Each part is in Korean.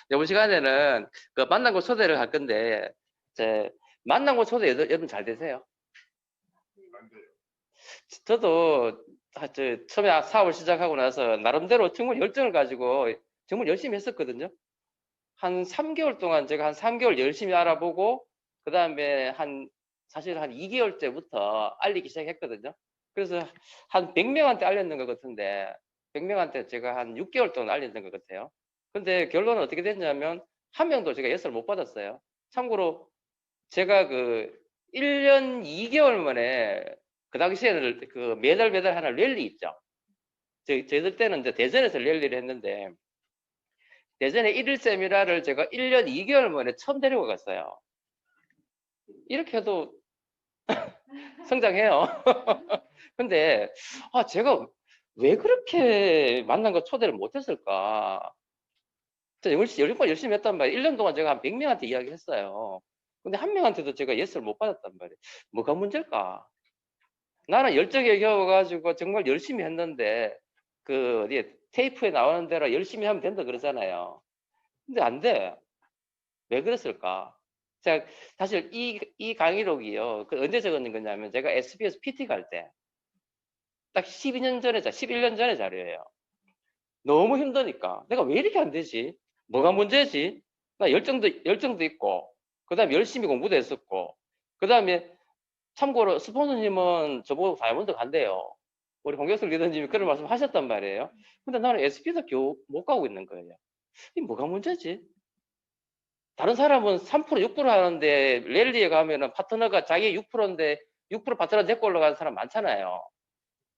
이번 시간에는 그 만난 곳 초대를 할 건데, 만난 곳 초대 여러분 잘 되세요? 저도 처음에 사업을 시작하고 나서 나름대로 정말 열정을 가지고 정말 열심히 했었거든요. 한 3개월 동안 제가 한 3개월 열심히 알아보고, 그 다음에 사실 한 2개월째부터 알리기 시작했거든요. 그래서 한 100명한테 알렸는 것 같은데, 100명한테 제가 한 6개월 동안 알렸는 것 같아요. 근데 결론은 어떻게 됐냐면, 한 명도 제가 예스를 못 받았어요. 참고로 제가 그 1년 2개월 만에, 그 당시에는 그 매달 하나 랠리 있죠. 저희들 때는 이제 대전에서 랠리를 했는데, 대전에 1일 세미나를 제가 1년 2개월 만에 처음 데리고 갔어요. 이렇게 해도 성장해요. 근데 제가 왜 그렇게 만난 거 초대를 못했을까? 열심히 했단 말이에요. 1년 동안 제가 한 100명한테 이야기했어요. 근데 한 명한테도 제가 예스를 못 받았단 말이에요. 뭐가 문제일까? 나는 열정에 겨워가지고 정말 열심히 했는데, 그 어디 테이프에 나오는 대로 열심히 하면 된다 그러잖아요. 근데 안 돼. 왜 그랬을까? 제가 사실 이 강의록이요. 그 언제 적었는 거냐면, 제가 SBS PT 갈 때, 딱 12년 전에, 11년 전에 자료예요. 너무 힘드니까. 내가 왜 이렇게 안 되지? 뭐가 문제지? 나 열정도 있고, 그 다음에 열심히 공부도 했었고, 그 다음에 참고로 스폰서님은 저보고 다이아몬드 간대요. 우리 홍경수 리더님이 그런 말씀 하셨단 말이에요. 근데 나는 SP도 겨우 못 가고 있는 거예요. 이 뭐가 문제지? 다른 사람은 3%, 6% 하는데 랠리에 가면은 파트너가 자기 6%인데 6% 파트너 데리고 올라가는 사람 많잖아요.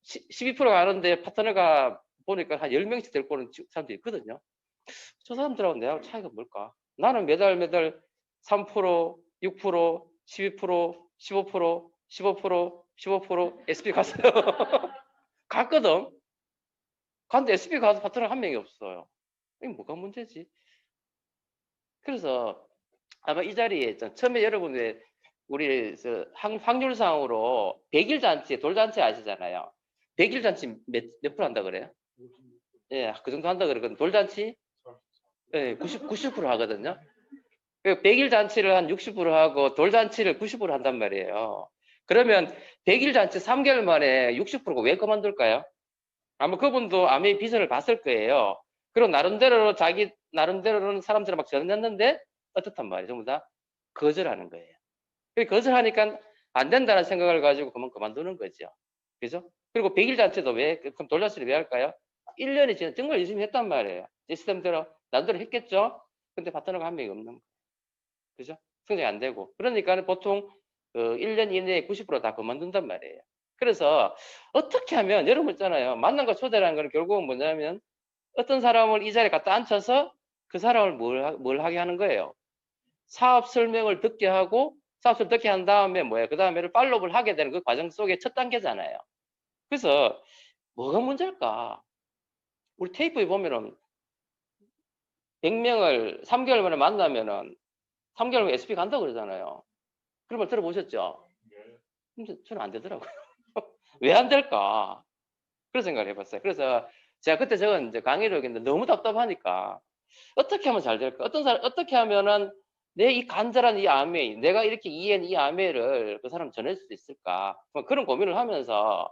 12% 가는데 파트너가 보니까 한 10명씩 데리고 오는 사람도 있거든요. 저 사람들하고 내하고 차이가 뭘까? 나는 매달 3%, 6%, 12%, 15%, 15%, 15% SP 갔어요. 갔거든. 갔는데 SP 가서 파트너 한 명이 없어요. 이게 뭐가 문제지? 그래서 아마 이 자리에 처음에 여러분의 우리 확률상으로 100일 잔치, 돌잔치 아시잖아요. 100일 잔치 몇 프로 한다 그래요? 예, 그 정도 한다 그러거든요. 돌잔치? 예, 90% 하거든요. 100일 잔치를 한 60% 하고 돌잔치를 90% 한단 말이에요. 그러면 100일 잔치 3개월 만에 60%가 왜 그만둘까요? 아마 그분도 아메이 비전을 봤을 거예요. 그리고 나름대로는 사람들을 막 전했는데 어떻단 말이에요. 전부 다 거절하는 거예요. 거절하니까 안 된다는 생각을 가지고 그만두는 거죠. 그죠? 그리고 100일 잔치도 그럼 돌잔치를 왜 할까요? 1년이 지나 정말 열심히 했단 말이에요. 시스템대로, 나름대로 했겠죠? 근데 파트너가 한 명이 없는 거예요. 그죠? 성장이 안 되고. 그러니까 보통 1년 이내에 90%다 그만둔단 말이에요. 그래서 어떻게 하면, 여러분 있잖아요. 만난 거 초대라는 건 결국은 뭐냐면, 어떤 사람을 이 자리에 갖다 앉혀서 그 사람을 뭘 하게 하는 거예요. 사업 설명을 듣게 하고, 사업 설명 듣게 한 다음에 뭐예요? 그 다음에를 팔로우를 하게 되는 그 과정 속의 첫 단계잖아요. 그래서 뭐가 문제일까? 우리 테이프에 보면은 100명을 3개월 만에 만나면은 3개월 만에 SP 간다고 그러잖아요. 그런 말 들어보셨죠? 근데 저는 안 되더라고요. 왜 안 될까? 그런 생각을 해봤어요. 그래서 제가 그때 적은 이제 강의를 했는데 너무 답답하니까 어떻게 하면 잘 될까? 어떻게 하면은 내 이 간절한 이 아메이, 내가 이렇게 이해한 이 아메이를 그 사람 전할 수 있을까? 뭐 그런 고민을 하면서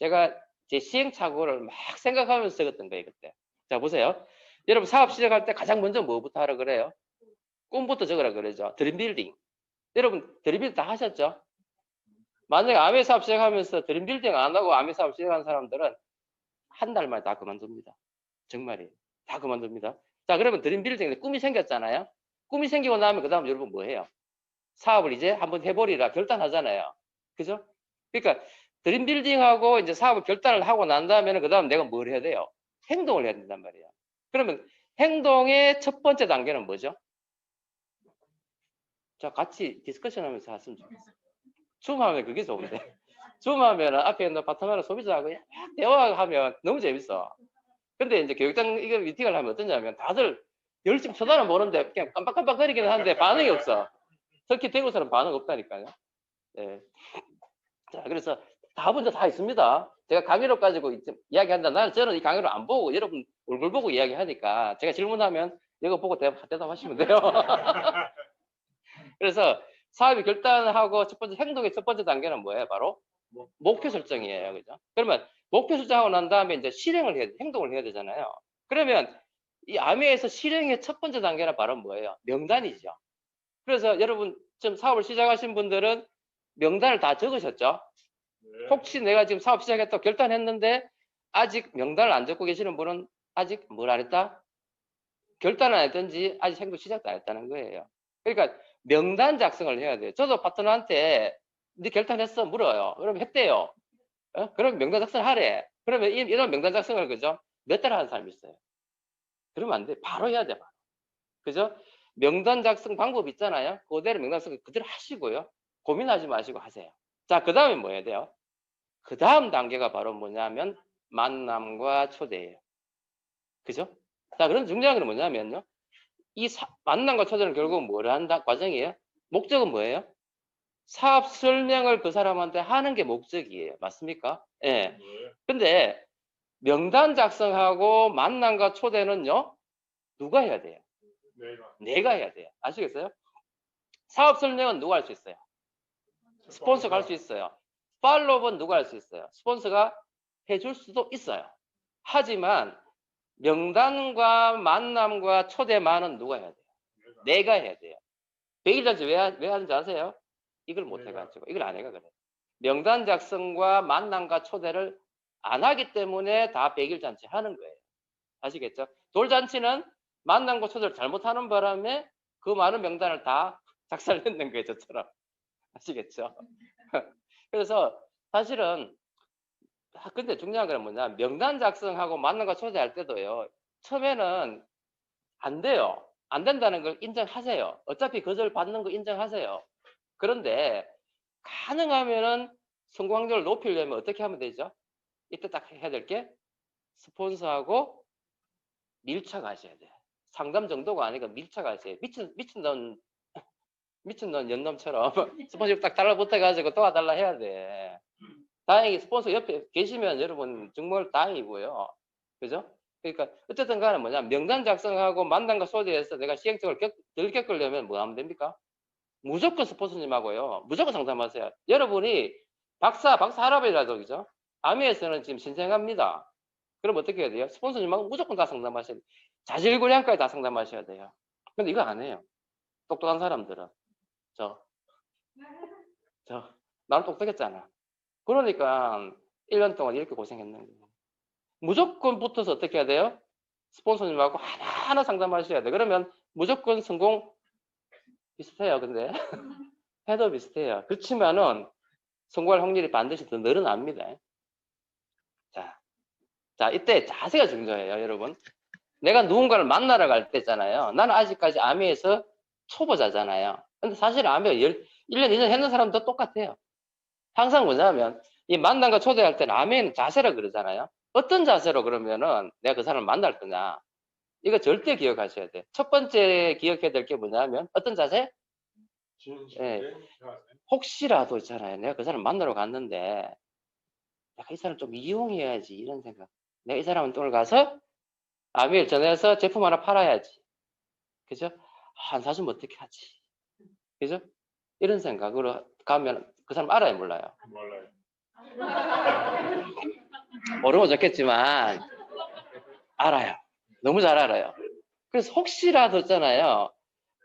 제가 제 시행착오를 막 생각하면서 적었던 거예요, 그때. 자, 보세요. 여러분 사업 시작할 때 가장 먼저 뭐부터 하라 그래요? 꿈부터 적으라 그러죠. 드림빌딩. 여러분 드림빌딩 다 하셨죠? 만약에 아메 사업 시작하면서 드림빌딩 안 하고 아메 사업 시작한 사람들은 한 달 만에 다 그만둡니다. 정말이에요. 다 그만둡니다. 자, 그러면 드림빌딩에 꿈이 생겼잖아요. 꿈이 생기고 나면 그 다음 여러분 뭐 해요? 사업을 이제 한번 해버리라 결단하잖아요. 그죠? 그러니까 드림빌딩하고 이제 사업을 결단을 하고 난 다음에는 그 다음 내가 뭘 해야 돼요? 행동을 해야 된단 말이에요. 그러면 행동의 첫 번째 단계는 뭐죠? 자, 같이 디스커션 하면서 하시면 좋겠어요. 줌하면 그게 좋은데. 줌하면 앞에 있는 파트너나 소비자하고 막 대화하면 너무 재밌어. 근데 이제 교육장 이거 미팅을 하면 어떠냐면 다들 열심히 쳐다는 보는데 그냥 깜빡깜빡거리기는 하는데 반응이 없어. 특히 대구 사람 반응 없다니까요. 네. 자, 그래서 답은 다 있습니다. 제가 강의로 가지고 이야기한다. 저는 이 강의를 안 보고 여러분 얼굴 보고 이야기하니까 제가 질문하면 이거 보고 대답하시면 돼요. 그래서 사업이 결단하고 첫 번째 행동의 첫 번째 단계는 뭐예요? 바로 목표 설정이에요. 그죠? 그러면 목표 설정하고 난 다음에 이제 실행을 해야 돼. 행동을 해야 되잖아요. 그러면 이 아메에서 실행의 첫 번째 단계는 바로 뭐예요? 명단이죠. 그래서 여러분 지금 사업을 시작하신 분들은 명단을 다 적으셨죠? 네. 혹시 내가 지금 사업 시작했다고 결단했는데 아직 명단을 안 적고 계시는 분은 아직 뭘 안 했다? 결단을 안 했든지 아직 행동 시작도 안 했다는 거예요. 그러니까 명단 작성을 해야 돼요. 저도 파트너한테 네 결단했어 물어요. 그럼 했대요. 그럼 명단 작성을 하래. 그러면 이런 명단 작성을 그죠? 몇 달 하는 사람이 있어요. 그러면 안 돼. 바로 해야 돼. 바로. 그죠? 명단 작성 방법 있잖아요. 그대로 명단 작성 그대로 하시고요. 고민하지 마시고 하세요. 자, 그 다음에 뭐 해야 돼요? 그 다음 단계가 바로 뭐냐면 만남과 초대예요. 그죠? 자, 그런 중요한 건 뭐냐면요. 이 만남과 초대는 결국 뭘 한다? 과정이에요? 목적은 뭐예요? 사업 설명을 그 사람한테 하는 게 목적이에요. 맞습니까? 예. 네. 근데 명단 작성하고 만남과 초대는요. 누가 해야 돼요? 내가 해야 돼요. 아시겠어요? 사업 설명은 누가 할 수 있어요? 스폰서가 할 수 있어요. 팔로우업은 누가 할 수 있어요? 스폰서가 해줄 수도 있어요. 하지만 명단과 만남과 초대만은 누가 해야 돼요? 내가 해야 돼요. 100일잔치 왜 하는지 아세요? 이걸 못 해가지고 이걸 안 해가 그래요. 명단 작성과 만남과 초대를 안 하기 때문에 다 100일잔치 하는 거예요. 아시겠죠? 돌잔치는 만남과 초대를 잘못하는 바람에 그 많은 명단을 다 작살냈는 거예요. 저처럼. 아시겠죠? 그래서 사실은 근데 중요한 건 뭐냐 명단 작성하고 만남과 초대할 때도요. 처음에는 안 돼요. 안 된다는 걸 인정하세요. 어차피 거절 받는 거 인정하세요. 그런데 가능하면은 성공 확률을 높이려면 어떻게 하면 되죠? 이때 딱 해야 될 게 스폰서하고 밀착하셔야 돼요. 상담 정도가 아니고 밀착하셔야 돼요. 미친 놈 연놈처럼 스폰서 딱 달라붙어가지고 도와달라 해야 돼. 다행히 스폰서 옆에 계시면 여러분 정말 다행이고요. 그죠? 그러니까 어쨌든 간에 뭐냐 명단 작성하고 만남과 소재에서 내가 시행착오를 덜 겪으려면 뭐 하면 됩니까? 무조건 스폰서님하고요. 무조건 상담하세요. 여러분이 박사 할아버지라도 그죠? 아미에서는 지금 신생합니다. 그럼 어떻게 해야 돼요? 스폰서님하고 무조건 다 상담하셔야 돼요. 자질구레한까지 다 상담하셔야 돼요. 근데 이거 안 해요. 똑똑한 사람들은. 나는 똑똑했잖아. 그러니까 1년 동안 이렇게 고생했는 거예요. 무조건 붙어서 어떻게 해야 돼요? 스폰서님하고 하나하나 상담하셔야 돼. 그러면 무조건 성공 비슷해요. 근데 해도 비슷해요. 그렇지만은 성공할 확률이 반드시 더 늘어납니다. 자, 이때 자세가 중요해요, 여러분. 내가 누군가를 만나러 갈 때잖아요. 나는 아직까지 아미에서 초보자잖아요. 근데 사실 아미가 1년, 2년 했는 사람도 똑같아요. 항상 뭐냐면 이 만남과 초대할 때는 아미는 자세라 그러잖아요. 어떤 자세로 그러면은 내가 그 사람을 만날 거냐. 이거 절대 기억하셔야 돼요. 첫 번째 기억해야 될 게 뭐냐면 어떤 자세? 예, 혹시라도 있잖아요. 내가 그 사람 만나러 갔는데 내가 이 사람 좀 이용해야지 이런 생각. 내가 이 사람은 오늘 가서 아미를 전해서 제품 하나 팔아야지. 그죠? 안 사주면 어떻게 하지? 그죠? 이런 생각으로 가면 그 사람 알아요, 몰라요? 몰라요. 모르면 좋겠지만 알아요. 너무 잘 알아요. 그래서 혹시라도 있잖아요.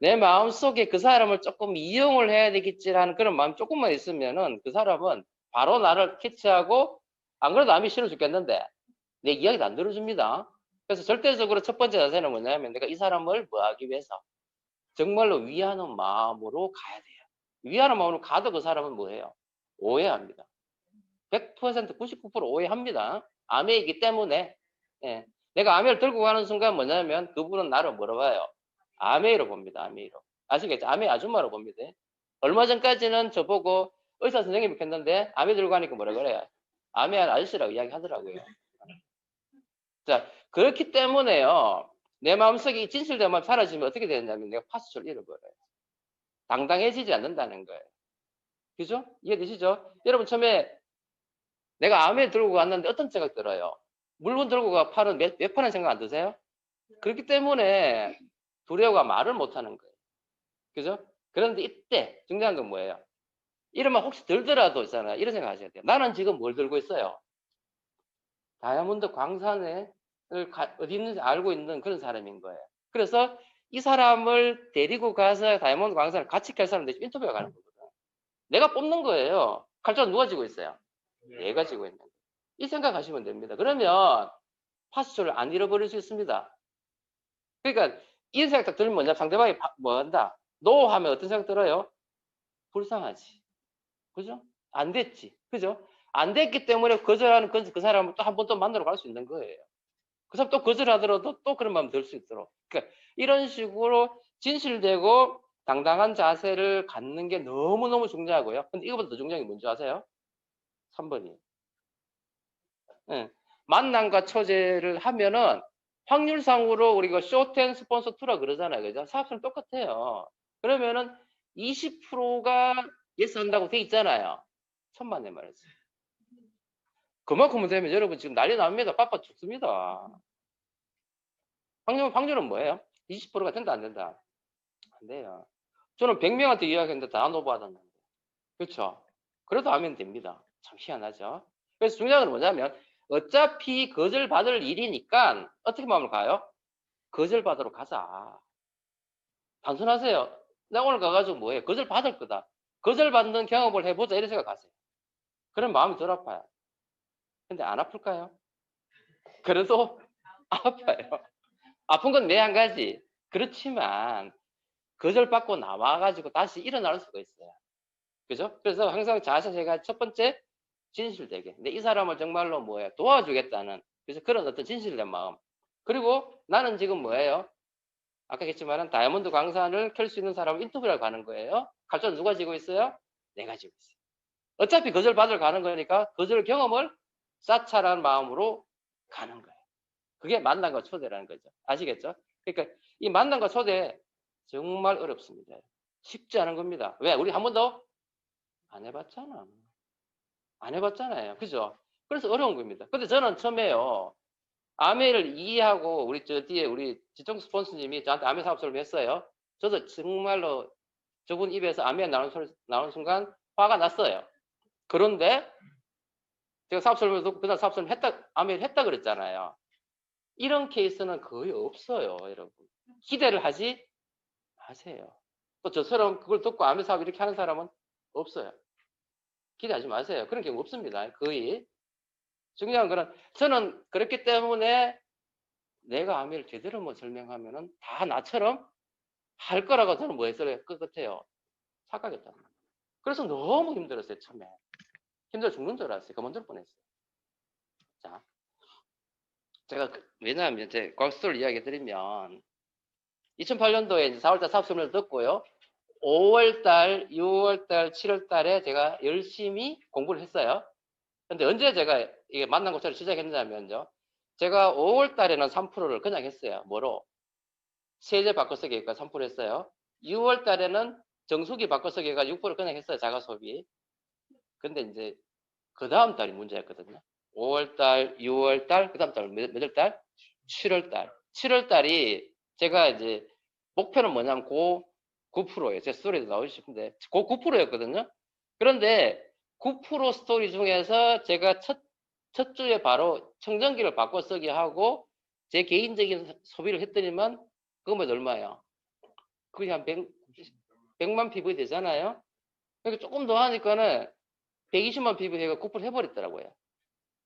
내 마음속에 그 사람을 조금 이용을 해야 되겠지라는 그런 마음 조금만 있으면은 그 사람은 바로 나를 캐치하고 안 그래도 남이 싫어 죽겠는데 내 이야기도 안 들어줍니다. 그래서 절대적으로 첫 번째 자세는 뭐냐면 내가 이 사람을 뭐 하기 위해서 정말로 위하는 마음으로 가야 돼요. 위하는 마음으로 가도 그 사람은 뭐예요? 오해합니다. 100% 99% 오해합니다. 아메이기 때문에. 예. 내가 아메를 들고 가는 순간 뭐냐면 그분은 나를 뭐로 봐요? 아메이로 봅니다. 아메이로. 아시겠죠? 아메이 아줌마로 봅니다. 얼마 전까지는 저보고 의사 선생님이 했는데 아메 들고 가니까 뭐라 그래요? 아메 아저씨라고 이야기하더라고요. 자, 그렇기 때문에요. 내 마음속에 이 진실된 마음이 사라지면 어떻게 되냐면 내가 파수처를 잃어버려요. 당당해지지 않는다는 거예요. 그죠? 이해되시죠? 여러분 처음에 내가 아메 들고 갔는데 어떤 생각 들어요? 물건 들고 가 파는 몇 파는 생각 안 드세요? 그렇기 때문에 두려워가 말을 못하는 거예요. 그죠? 그런데 이때 중요한 건 뭐예요? 이러면 혹시 들더라도 있잖아요. 이런 생각 하셔야 돼요. 나는 지금 뭘 들고 있어요? 다이아몬드 광산에 어디 있는지 알고 있는 그런 사람인 거예요. 그래서 이 사람을 데리고 가서 다이아몬드 광산을 같이 갈 사람 대신 인터뷰가 가는 거거든. 내가 뽑는 거예요. 칼자루 누가 쥐고 있어요? 얘가 쥐고 있는 거예요. 이 생각하시면 됩니다. 그러면 파스줄을 안 잃어버릴 수 있습니다. 그러니까 이 생각 딱 들면 뭐냐, 상대방이 뭐 한다? 노 하면 어떤 생각 들어요? 불쌍하지. 그죠? 안 됐지. 그죠? 안 됐기 때문에 거절하는 그 사람을 또 한 번 또 만나러 갈 수 있는 거예요. 그 사람 또 거절하더라도 또 그런 마음 들 수 있도록. 그러니까 이런 식으로 진실되고 당당한 자세를 갖는 게 너무너무 중요하고요. 근데 이거보다 더 중요한 게 뭔지 아세요? 3번이. 예. 만남과 초재를 하면은 확률상으로 우리가 쇼텐 스폰서 2라 그러잖아요. 그죠? 사업성 똑같아요. 그러면은 20%가 예스 한다고 돼 있잖아요. 천만에 말했어요. 그만큼은 되면 여러분 지금 난리 납니다. 바빠 죽습니다. 확률은 뭐예요? 20%가 된다, 안 된다? 안 돼요. 저는 100명한테 이야기했는데 다 노 받았는데. 그렇죠? 그래도 하면 됩니다. 참 희한하죠? 그래서 중요한 건 뭐냐면 어차피 거절받을 일이니까 어떻게 마음을 가요? 거절받으러 가자. 단순하세요. 내가 오늘 가가지고 뭐해? 거절받을 거다. 거절받는 경험을 해보자. 이런 생각하세요. 그럼 마음이 덜 아파요. 근데 안 아플까요? 그래도 아파요. 아픈 건 매 한 가지. 그렇지만 거절받고 나와가지고 다시 일어날 수가 있어요. 그죠? 그래서 항상 자세가 첫 번째 진실되게. 근데 이 사람을 정말로 뭐예요? 도와주겠다는. 그래서 그런 어떤 진실된 마음. 그리고 나는 지금 뭐예요? 아까 했지만은 다이아몬드 광산을 켤 수 있는 사람을 인터뷰를 가는 거예요. 칼자루 누가 지고 있어요? 내가 지고 있어요. 어차피 거절받으러 가는 거니까 거절 경험을 쌓자라는 마음으로 가는 거예요. 그게 만남과 초대라는 거죠. 아시겠죠? 그러니까 이 만남과 초대 정말 어렵습니다. 쉽지 않은 겁니다. 왜? 우리 한 번도 안 해봤잖아. 안 해봤잖아요. 그죠? 그래서 어려운 겁니다. 근데 저는 처음에요. 아메를 이해하고 우리 저 뒤에 우리 지정 스폰서님이 저한테 아메 사업 설명 했어요. 저도 정말로 저분 입에서 아메 나오는 순간 화가 났어요. 그런데 제가 사업 설명 듣고 그날 사업 설명 했다, 아메를 했다 그랬잖아요. 이런 케이스는 거의 없어요, 여러분. 기대를 하지 마세요. 또 저처럼 그걸 듣고 아메 사업 이렇게 하는 사람은 없어요. 기대하지 마세요. 그런 경우 없습니다. 거의. 중요한 거는 저는 그렇기 때문에 내가 아메를 제대로 못 설명하면은 다 나처럼 할 거라고 저는 뭐 했어요? 끝같아요. 착각했다. 그래서 너무 힘들었어요, 처음에. 힘들어 죽는 줄 알았어요. 그만둘 뻔했어요. 자, 제가 왜냐하면 이제 과거스토리를 이야기 드리면 2008년도에 이제 4월달 사업 설명을 듣고요. 5월달, 6월달, 7월달에 제가 열심히 공부를 했어요. 근데 언제 제가 이게 만난 것처럼 시작했냐면요. 제가 5월달에는 3%를 그냥 했어요. 뭐로? 세제 바꿔쓰기가 3% 했어요. 6월달에는 정수기 바꿔쓰기가 6% 그냥 했어요. 자가소비. 근데 이제 그 다음 달이 문제였거든요. 5월달, 6월달, 그 다음 달 몇 월 달? 7월달. 7월달이 제가 이제 목표는 뭐냐면 고 9%예요. 제 스토리도 나오기 싶은데 고 9%였거든요. 그런데 9% 스토리 중에서 제가 첫 주에 바로 청정기를 바꿔 쓰기 하고 제 개인적인 소비를 했더니만 그거면 얼마예요? 그게 한 100만 PV 되잖아요. 그러니까 조금 더 하니까는 120만 PV가 9% 해버렸더라고요.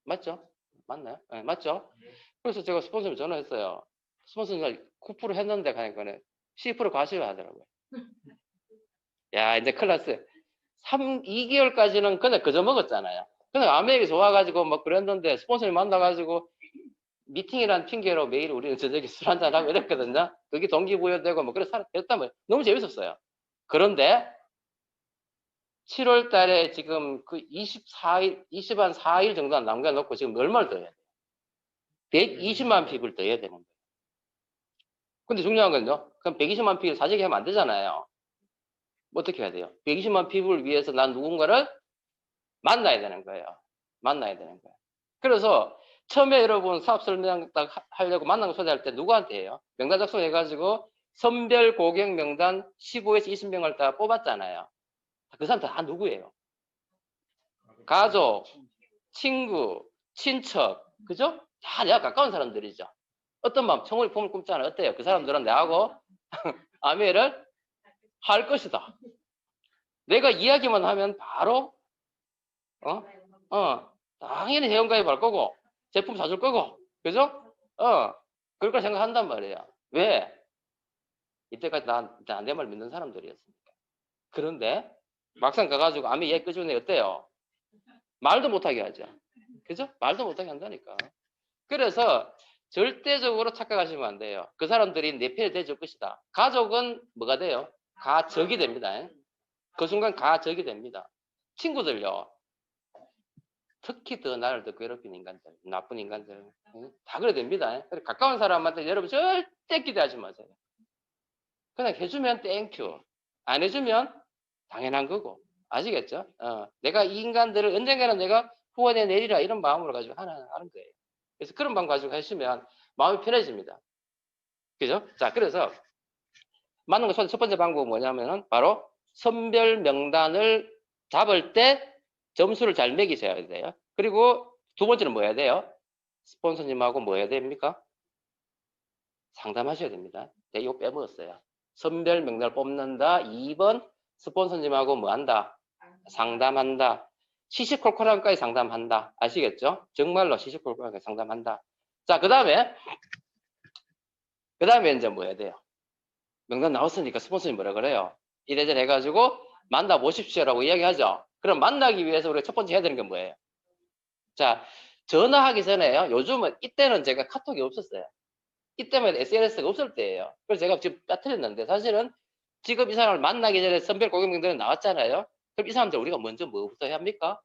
맞죠? 맞나요? 네, 맞죠? 그래서 제가 스폰서님 전화했어요. 스폰서님 9% 했는데 하니까는 10% 가셔야 하더라고요. 야, 이제 큰일 났어요. 2개월까지는 그냥 그저 먹었잖아요. 그냥 아메리카 좋아가지고 막 그랬는데 스폰서님 만나가지고 미팅이란 핑계로 매일 우리는 저녁에 술 한잔하고 이랬거든요. 그게 동기부여되고 뭐 그래서 했다면 너무 재밌었어요. 그런데 7월 달에 지금 그 24일, 20한 4일 정도 남겨놓고 지금 얼마를 더 해야 돼요? 120만 핍을 더 해야 되는 거예요. 근데 중요한 건요. 그럼 120만 핍을 사재기 하면 안 되잖아요. 어떻게 해야 돼요? 120만 핍을 위해서 난 누군가를 만나야 되는 거예요. 만나야 되는 거예요. 그래서 처음에 여러분 사업 설명 딱 하려고 만나고 초대할 때 누구한테 해요? 명단 작성해가지고 선별 고객 명단 15에서 20명을 다 뽑았잖아요. 그 사람 다 누구예요? 가족, 친구, 친척, 그죠? 다 내가 가까운 사람들이죠. 어떤 마음, 청원이 폼을 굽잖아요. 어때요? 그 사람들은 내하고 아메를 할 것이다. 내가 이야기만 하면 바로 당연히 회원가입할 거고 제품 사줄 거고, 그죠? 그럴 거 생각한단 말이에요. 왜? 이때까지 내 말 믿는 사람들이었으니까. 그런데 막상 가가지고 아메 얘 끄주네 어때요? 말도 못하게 하죠. 그죠? 말도 못하게 한다니까. 그래서 절대적으로 착각하시면 안 돼요. 그 사람들이 내 편이 돼줄 것이다. 가족은 뭐가 돼요? 가적이 됩니다. 그 순간 가적이 됩니다. 친구들요. 특히 더 나를 더 괴롭히는 인간들, 나쁜 인간들 다 그래 됩니다. 가까운 사람한테 여러분 절대 기대하지 마세요. 그냥 해주면 땡큐, 안 해주면 당연한 거고. 아시겠죠? 내가 이 인간들을 언젠가는 내가 후원해 내리라 이런 마음으로 가지고 하는 거예요. 그래서 그런 마음 가지고 하시면 마음이 편해집니다. 그죠? 자, 그래서 맞는 거 첫 번째 방법은 뭐냐면은 바로 선별 명단을 잡을 때 점수를 잘 매기셔야 돼요. 그리고 두 번째는 뭐 해야 돼요? 스폰서님하고 뭐 해야 됩니까? 상담하셔야 됩니다. 내가 이거 빼먹었어요. 선별 명단을 뽑는다. 2번 스폰서님하고 뭐 한다? 상담한다. 시시콜콜한까지 상담한다. 아시겠죠? 정말로 시시콜콜한까지 상담한다. 자, 그 다음에 이제 뭐 해야 돼요? 명단 나왔으니까 스폰서님 뭐라 그래요? 이래저래 해가지고 만나보십시오라고 이야기하죠. 그럼 만나기 위해서 우리가 첫 번째 해야 되는 게 뭐예요? 자, 전화하기 전에요. 요즘은 이때는 제가 카톡이 없었어요. 이때만 SNS가 없을 때예요. 그래서 제가 지금 빠뜨렸는데 사실은 지금 이 사람을 만나기 전에 선별 고객 명단이 나왔잖아요. 그럼 이 사람들 우리가 먼저 뭐부터 해야 합니까?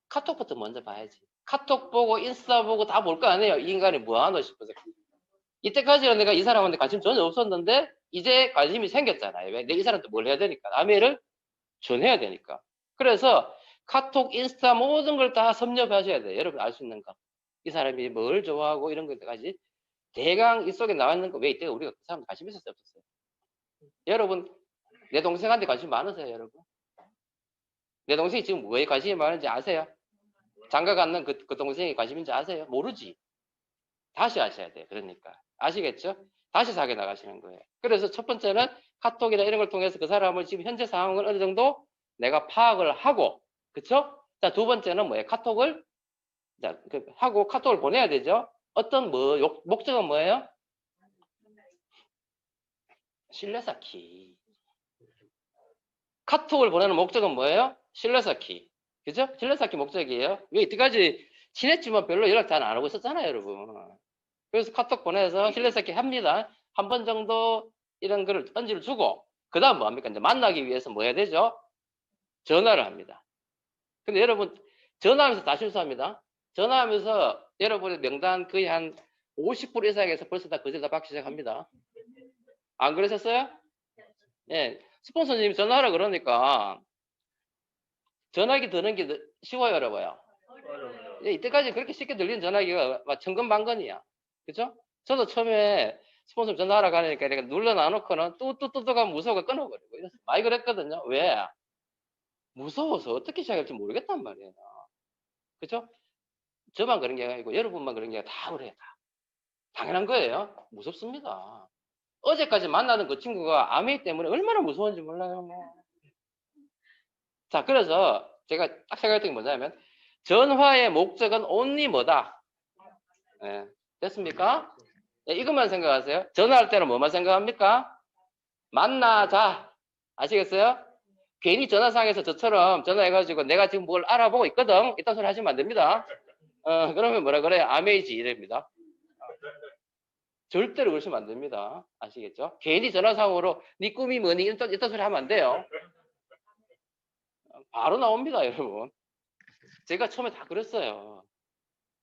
카톡부터 먼저 봐야지. 카톡 보고 인스타 보고 다 볼 거 아니에요. 이 인간이 뭐 하나 싶어서. 이때까지는 내가 이 사람한테 관심 전혀 없었는데 이제 관심이 생겼잖아요. 왜? 내 이 사람한테 뭘 해야 되니까. 아메를 전해야 되니까. 그래서 카톡, 인스타 모든 걸 다 섭렵하셔야 돼요. 여러분 알 수 있는 거. 이 사람이 뭘 좋아하고 이런 것까지 대강 이 속에 나와 있는 거. 왜 이때 우리가 그 사람 관심 있었어요? 없었어요? 여러분 내 동생한테 관심 많으세요? 여러분? 내 동생이 지금 뭐에 관심이 많은지 아세요? 장가 갖는 그 동생이 관심인지 아세요? 모르지. 다시 아셔야 돼요. 그러니까. 아시겠죠? 다시 사귀어 나가시는 거예요. 그래서 첫 번째는 카톡이나 이런 걸 통해서 그 사람을 지금 현재 상황을 어느 정도 내가 파악을 하고, 그쵸? 자, 두 번째는 뭐예요? 카톡을, 자, 하고 카톡을 보내야 되죠? 어떤 목적은 뭐예요? 신뢰 쌓기. 카톡을 보내는 목적은 뭐예요? 신뢰 쌓기. 그죠? 신뢰 쌓기 목적이에요. 왜 이때까지 친했지만 별로 연락 잘 안 하고 있었잖아요, 여러분. 그래서 카톡 보내서 신뢰 쌓기 합니다. 한 번 정도 이런 거를 언지를 주고, 그 다음 뭐 합니까? 이제 만나기 위해서 뭐 해야 되죠? 전화를 합니다. 근데 여러분, 전화하면서 다 실수합니다. 전화하면서 여러분의 명단 거의 한 50% 이상에서 벌써 다 거절 다 받기 시작합니다. 안 그러셨어요? 예. 스폰서님이 전화하라 그러니까 전화기 드는 게 쉬워요, 어려워요? 예, 이때까지 그렇게 쉽게 들리는 전화기가 막 천근만근이야. 그죠? 저도 처음에 스폰서 전화하러 가니까 내가 눌러놔놓고는 뚜뚜뚜뚜가 무서워서 끊어버리고 이랬어요. 많이 그랬거든요. 왜? 무서워서 어떻게 시작할지 모르겠단 말이에요. 그죠? 저만 그런 게 아니고 여러분만 그런 게 아니라 다 그래요. 다. 당연한 거예요. 무섭습니다. 어제까지 만나던 그 친구가 아메이 때문에 얼마나 무서운지 몰라요. 뭐. 자, 그래서 제가 딱 생각했던 게 뭐냐면 전화의 목적은 only 뭐다? 네. 됐습니까? 네, 이것만 생각하세요. 전화할 때는 뭐만 생각합니까? 만나자. 아시겠어요? 괜히 전화상에서 저처럼 전화해가지고 내가 지금 뭘 알아보고 있거든. 이딴 소리 하시면 안 됩니다. 그러면 뭐라 그래요? 아메이지 이랍니다. 절대로 그러시면 안 됩니다. 아시겠죠? 괜히 전화상으로 네 꿈이 뭐니? 이딴 소리 하면 안 돼요. 바로 나옵니다, 여러분. 제가 처음에 다 그랬어요.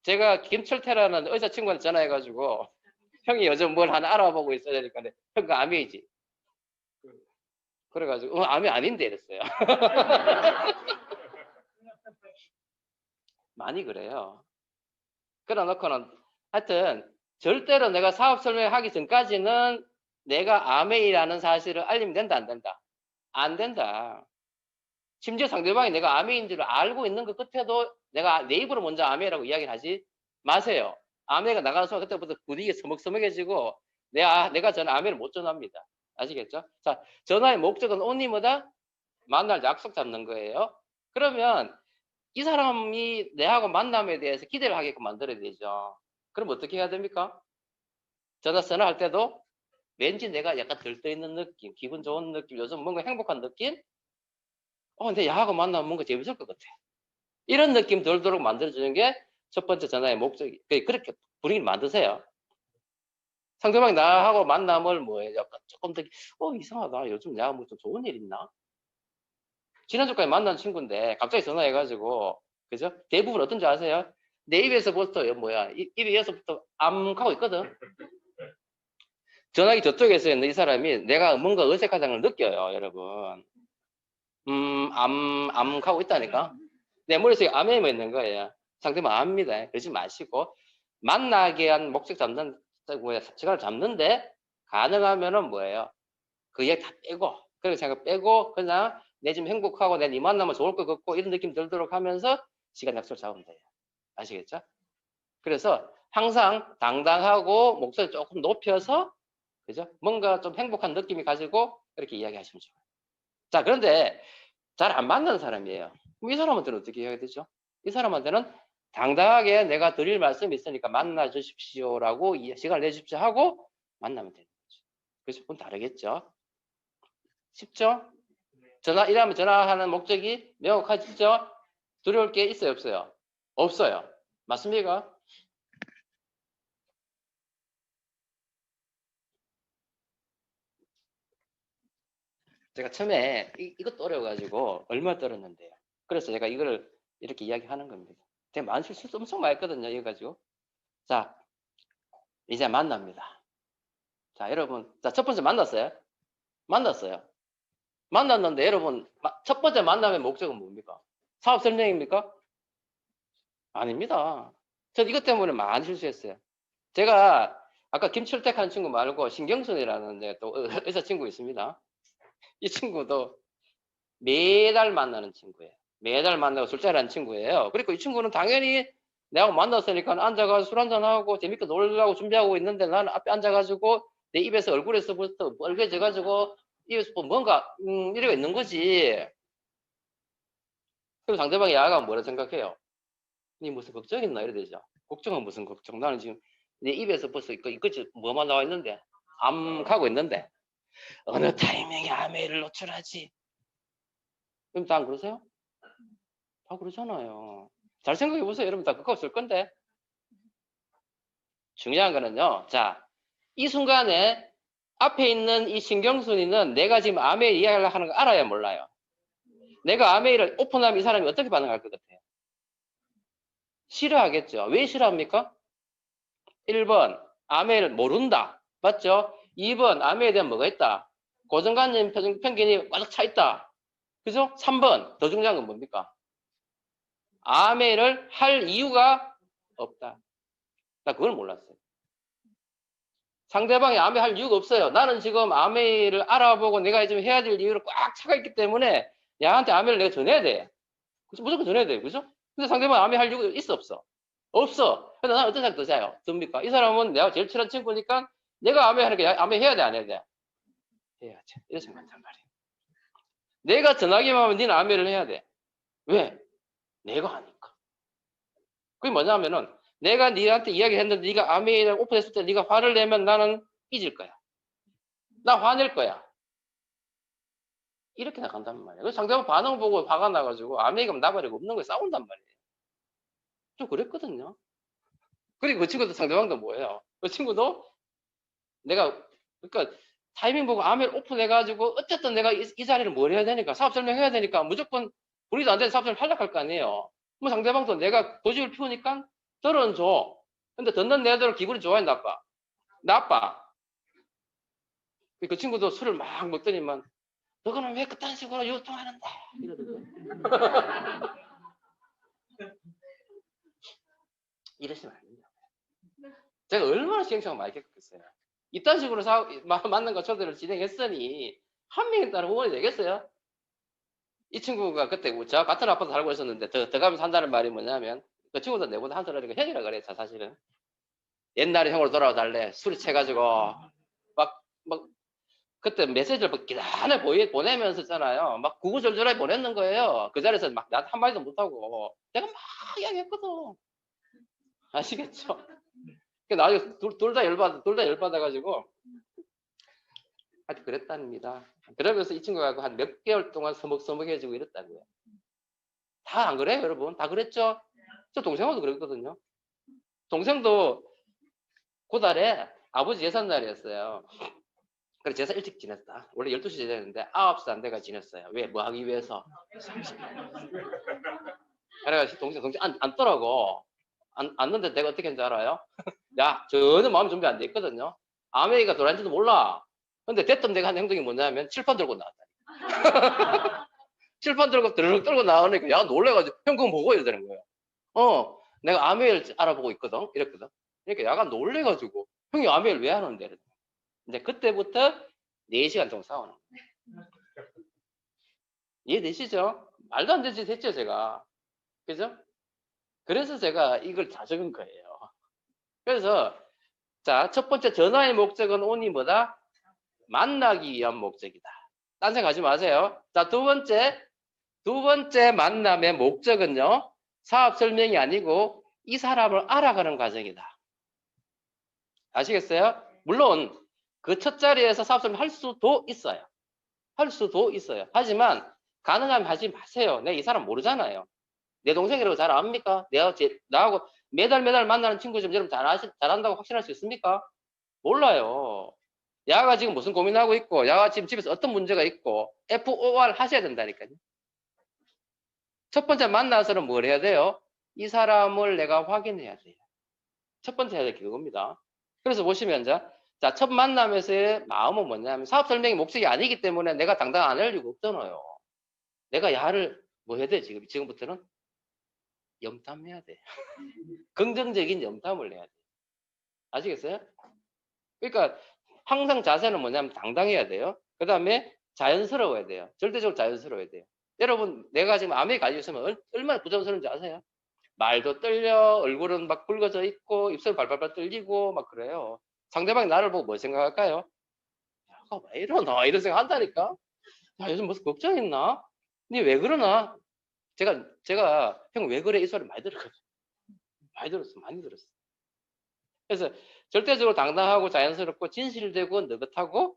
제가 김철태라는 의사 친구한테 전화해가지고 형이 요즘 뭘 하나 알아보고 있어야 되니까 형 그 아메이지. 그래가지고 아메 아닌데 이랬어요. 많이 그래요. 그래 놓고는 하여튼 절대로 내가 사업 설명하기 전까지는 내가 아메이라는 사실을 알리면 된다, 안 된다? 안 된다. 심지어 상대방이 내가 아메인 줄 알고 있는 것 끝에도 내가 내 입으로 먼저 아메라고 이야기를 하지 마세요. 아메가 나가는 순간 그때부터 분위기가 서먹서먹해지고 내가 저는 아메를 못 전합니다. 아시겠죠? 자, 전화의 목적은 only 뭐다? 만날 약속 잡는 거예요. 그러면 이 사람이 내하고 만남에 대해서 기대를 하게끔 만들어야 되죠. 그럼 어떻게 해야 됩니까? 전화할 때도 왠지 내가 약간 들떠있는 느낌, 기분 좋은 느낌, 요즘 뭔가 행복한 느낌? 근데 야하고 만나면 뭔가 재밌을 것 같아. 이런 느낌 들도록 만들어주는 게 첫 번째 전화의 목적이. 그렇게 분위기를 만드세요. 상대방이 나하고 만남을 뭐해, 약간 조금 더, 이상하다. 요즘 내가 뭐 좀 좋은 일 있나? 지난주까지 만난 친구인데 갑자기 전화해가지고, 그죠? 대부분 어떤지 아세요? 내 입에서부터, 뭐야, 입에서부터 암하고 있거든? 전화기 저쪽에서 있는 이 사람이 내가 뭔가 어색하다는 걸 느껴요, 여러분. 암하고 있다니까? 내 머릿속에 암에만 있는 거예요. 상대방 압니다. 그러지 마시고, 만나게 한 목적 잡는, 시간을 잡는데, 가능하면은 뭐예요? 그 얘기 다 빼고, 그렇게 생각 빼고, 그냥 내 지금 행복하고 내 네 만나면 좋을 것 같고, 이런 느낌 들도록 하면서 시간 약속을 잡으면 돼요. 아시겠죠? 그래서 항상 당당하고 목소리 조금 높여서, 그죠? 뭔가 좀 행복한 느낌이 가지고 이렇게 이야기하시면 좋아요. 자, 그런데 잘 안 만나는 사람이에요. 그럼 이 사람한테는 어떻게 해야 되죠? 이 사람한테는 당당하게 내가 드릴 말씀이 있으니까 만나 주십시오라고 시간을 내주십시오 하고 만나면 되는 거죠. 그래서 조금 다르겠죠? 쉽죠? 일하면 전화하는 목적이 명확하시죠? 두려울 게 있어요, 없어요? 없어요. 맞습니까? 제가 처음에 이것도 어려워가지고 얼마 떨었는데요. 그래서 제가 이걸 이렇게 이야기하는 겁니다. 제가 실수 엄청 많이 했거든요. 이거 가지고. 자, 이제 만납니다. 자, 여러분. 자, 첫 번째 만났어요? 만났어요. 만났는데 여러분, 첫 번째 만남의 목적은 뭡니까? 사업 설명입니까? 아닙니다. 저 이것 때문에 많이 실수했어요. 제가 아까 김철택 하는 친구 말고 신경순이라는 또 의사 친구 있습니다. 이 친구도 매달 만나는 친구예요. 매달 만나고 술자리 하는 친구예요. 그리고 이 친구는 당연히 내가 만났으니까 앉아가지고 술 한잔하고 재밌게 놀려고 준비하고 있는데 나는 앞에 앉아가지고 내 입에서 얼굴에서부터 빨개져가지고 입에서 뭔가 이러고 있는 거지. 그리고 상대방이 야가 뭐라 생각해요? 니 무슨 걱정 있나 이래 되죠. 걱정은 무슨 걱정. 나는 지금 내 입에서 벌써 이거지 뭐만 나와 있는데 암하고 있는데 어느 타이밍에 아메이를 노출하지. 그럼 다 안 그러세요? 다 그러잖아요. 잘 생각해 보세요. 여러분 다 그거 없을 건데. 중요한 거는요. 자, 이 순간에 앞에 있는 이 신경순이는 내가 지금 아메이 이야기를 하는 거 알아야 몰라요. 내가 아메이를 오픈하면 이 사람이 어떻게 반응할 것 같아요? 싫어하겠죠. 왜 싫어합니까? 1번, 아메이를 모른다. 맞죠? 2번, 아메이에 대한 뭐가 있다? 고정관념 편견이 꽉 차 있다. 그죠? 3번, 더 중요한 건 뭡니까? 아메이를 할 이유가 없다. 나 그걸 몰랐어요. 상대방이 아메이 할 이유가 없어요. 나는 지금 아메이를 알아보고 내가 지금 해야 될 이유를 꽉 차가 있기 때문에 야한테 아메이를 내가 전해야 돼. 그죠? 무조건 전해야 돼. 그죠? 근데 상대방이 아메이 할 이유가 있어, 없어? 없어. 근데 나는 어떤 생각 드세요? 듭니까? 이 사람은 내가 제일 친한 친구니까 내가 아메이 하니까 아메이 해야 돼, 안 해야 돼? 해야지. 이런 생각한단 말이에요. 내가 전화기만 하면 니는 아메이를 해야 돼. 왜? 내가 하니까. 그게 뭐냐면은 내가 니한테 이야기했는데 네가 아메이를 오픈했을 때 네가 화를 내면 나는 잊을 거야. 나 화낼 거야. 이렇게 나간단 말이에요. 그래서 상대방 반응 보고 화가 나가지고 아메이가 나발이고 없는 거에 싸운단 말이에요. 좀 그랬거든요. 그리고 그 친구도 상대방도 뭐예요? 그 친구도 내가 그러니까 타이밍 보고 아메이를 오픈해가지고 어쨌든 내가 이 자리를 뭘 해야 되니까 사업 설명해야 되니까 무조건 우리도 안 되는 사업 설명 하려고 할 거 아니에요. 뭐 상대방도 내가 고집을 피우니까 들은 줘. 근데 듣는 내들은 기분이 좋아요, 나빠? 나빠. 그 친구도 술을 막 먹더니만 너는 왜 그딴 식으로 유통하는데? 이러던데. 이러시면 안 돼요. 제가 얼마나 시행착오 많이 겪었겠어요. 이딴 식으로 만남과 초대를 진행했으니 한 명에 따른 후원이 되겠어요? 이 친구가 그때 저 같은 아파트 살고 있었는데 더 가면 산다는 말이 뭐냐면 그 친구도 내보다 한 살 어리니까 형이라 그래. 사실은 옛날에 형으로 돌아와 달래. 술이 채가지고 막 그때 메시지를 막 기다려 보내면서 있잖아요. 막 구구절절하게 보냈는 거예요. 그 자리에서 막 나한테 한마디도 못하고 내가 막 이야기했거든. 아시겠죠? 나중에 둘 다 열받아가지고 하여튼 그랬답니다. 그러면서 이 친구가 한 몇 개월 동안 서먹서먹해지고 이랬다고요. 다 안 그래요, 여러분? 다 그랬죠? 저 동생하고도 그랬거든요. 동생도 그달에 아버지 예산날이었어요. 그래서 제사 일찍 지냈다. 원래 12시 지냈는데 9시 안 돼가 지냈어요. 왜? 뭐 하기 위해서? 그래가지고 동생 앉더라고. 앉는데 내가 어떻게 했는지 알아요? 야, 전혀 마음 준비 안 돼 있거든요. 아메이가 돌아는지도 몰라. 근데 대뜸 내가 한 행동이 뭐냐면 칠판 들고 나왔다. 칠판 들고 드르륵 들고 나오니까 야 놀래가지고 형 그거 보고 이러는 거예요. 내가 아메이를 알아보고 있거든. 이랬거든. 그러니까 야가 놀래가지고 형이 아메이를 왜 하는데? 이제 그때부터 4시간 정도 싸우는 거예요. 이해되시죠? 말도 안 되지 했죠 제가. 그죠? 그래서 제가 이걸 다 적은 거예요. 그래서 자, 첫 번째 전화의 목적은 온이 뭐다? 만나기 위한 목적이다. 딴 생각하지 마세요. 자, 두 번째 만남의 목적은요. 사업 설명이 아니고 이 사람을 알아가는 과정이다. 아시겠어요? 물론 그 첫 자리에서 사업 설명 할 수도 있어요. 할 수도 있어요. 하지만 가능하면 하지 마세요. 내가 이 사람 모르잖아요. 내 동생이라고 잘 압니까? 나하고 매달 만나는 친구지만 여러분 잘한다고 확신할 수 있습니까? 몰라요. 야가 지금 무슨 고민하고 있고, 야가 지금 집에서 어떤 문제가 있고, FOR 하셔야 된다니까요. 첫 번째 만나서는 뭘 해야 돼요? 이 사람을 내가 확인해야 돼요. 첫 번째 해야 될 게 그겁니다. 그래서 보시면, 자, 첫 만남에서의 마음은 뭐냐면, 사업 설명이 목적이 아니기 때문에 내가 당당 안 할 이유가 없잖아요. 내가 야를 뭐 해야 돼, 지금부터는? 염탐해야 돼. 긍정적인 염탐을 해야 돼. 아시겠어요? 그러니까 항상 자세는 뭐냐면 당당해야 돼요. 그 다음에 자연스러워야 돼요. 절대적으로 자연스러워야 돼요. 여러분, 내가 지금 암에 가지고 있으면 얼마나 부담스러운지 아세요? 말도 떨려, 얼굴은 막 붉어져 있고, 입술 발발발 떨리고, 막 그래요. 상대방이 나를 보고 뭐 생각할까요? 야, 왜 이러나? 이런 생각 한다니까? 야, 요즘 무슨 걱정 있나? 니 왜 그러나? 제가, 형 왜 그래? 이 소리 많이 들었거든. 많이 들었어. 그래서 절대적으로 당당하고 자연스럽고 진실되고 느긋하고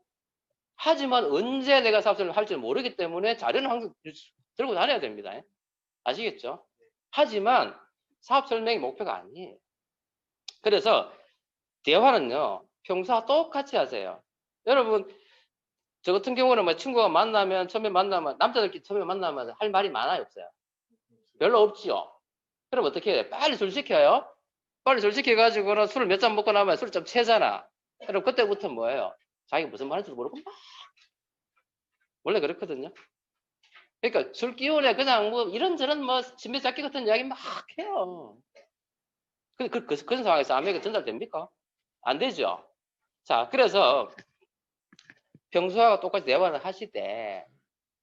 하지만 언제 내가 사업을 할지 모르기 때문에 자료는 항상 들고 다녀야 됩니다. 아시겠죠? 하지만 사업 설명이 목표가 아니에요. 그래서 대화는요. 평소와 똑같이 하세요. 여러분 저 같은 경우는 뭐 친구가 처음에 만나면 남자들끼리 처음에 만나면 할 말이 많아요 없어요? 별로 없지요. 그럼 어떻게 해요? 빨리 술 시켜요. 빨리 술 시켜가지고는 술을 몇 잔 먹고 나면 술을 좀 채잖아. 그럼 그때부터 뭐예요? 자기가 무슨 말인지도 모르고 막 원래 그렇거든요. 그러니까 술 기운에 그냥 뭐 이런저런 뭐 신비잡기 같은 이야기 막 해요. 그런 상황에서 아메리카 전달됩니까? 안 되죠. 자, 그래서 평소와 똑같이 대화를 하시되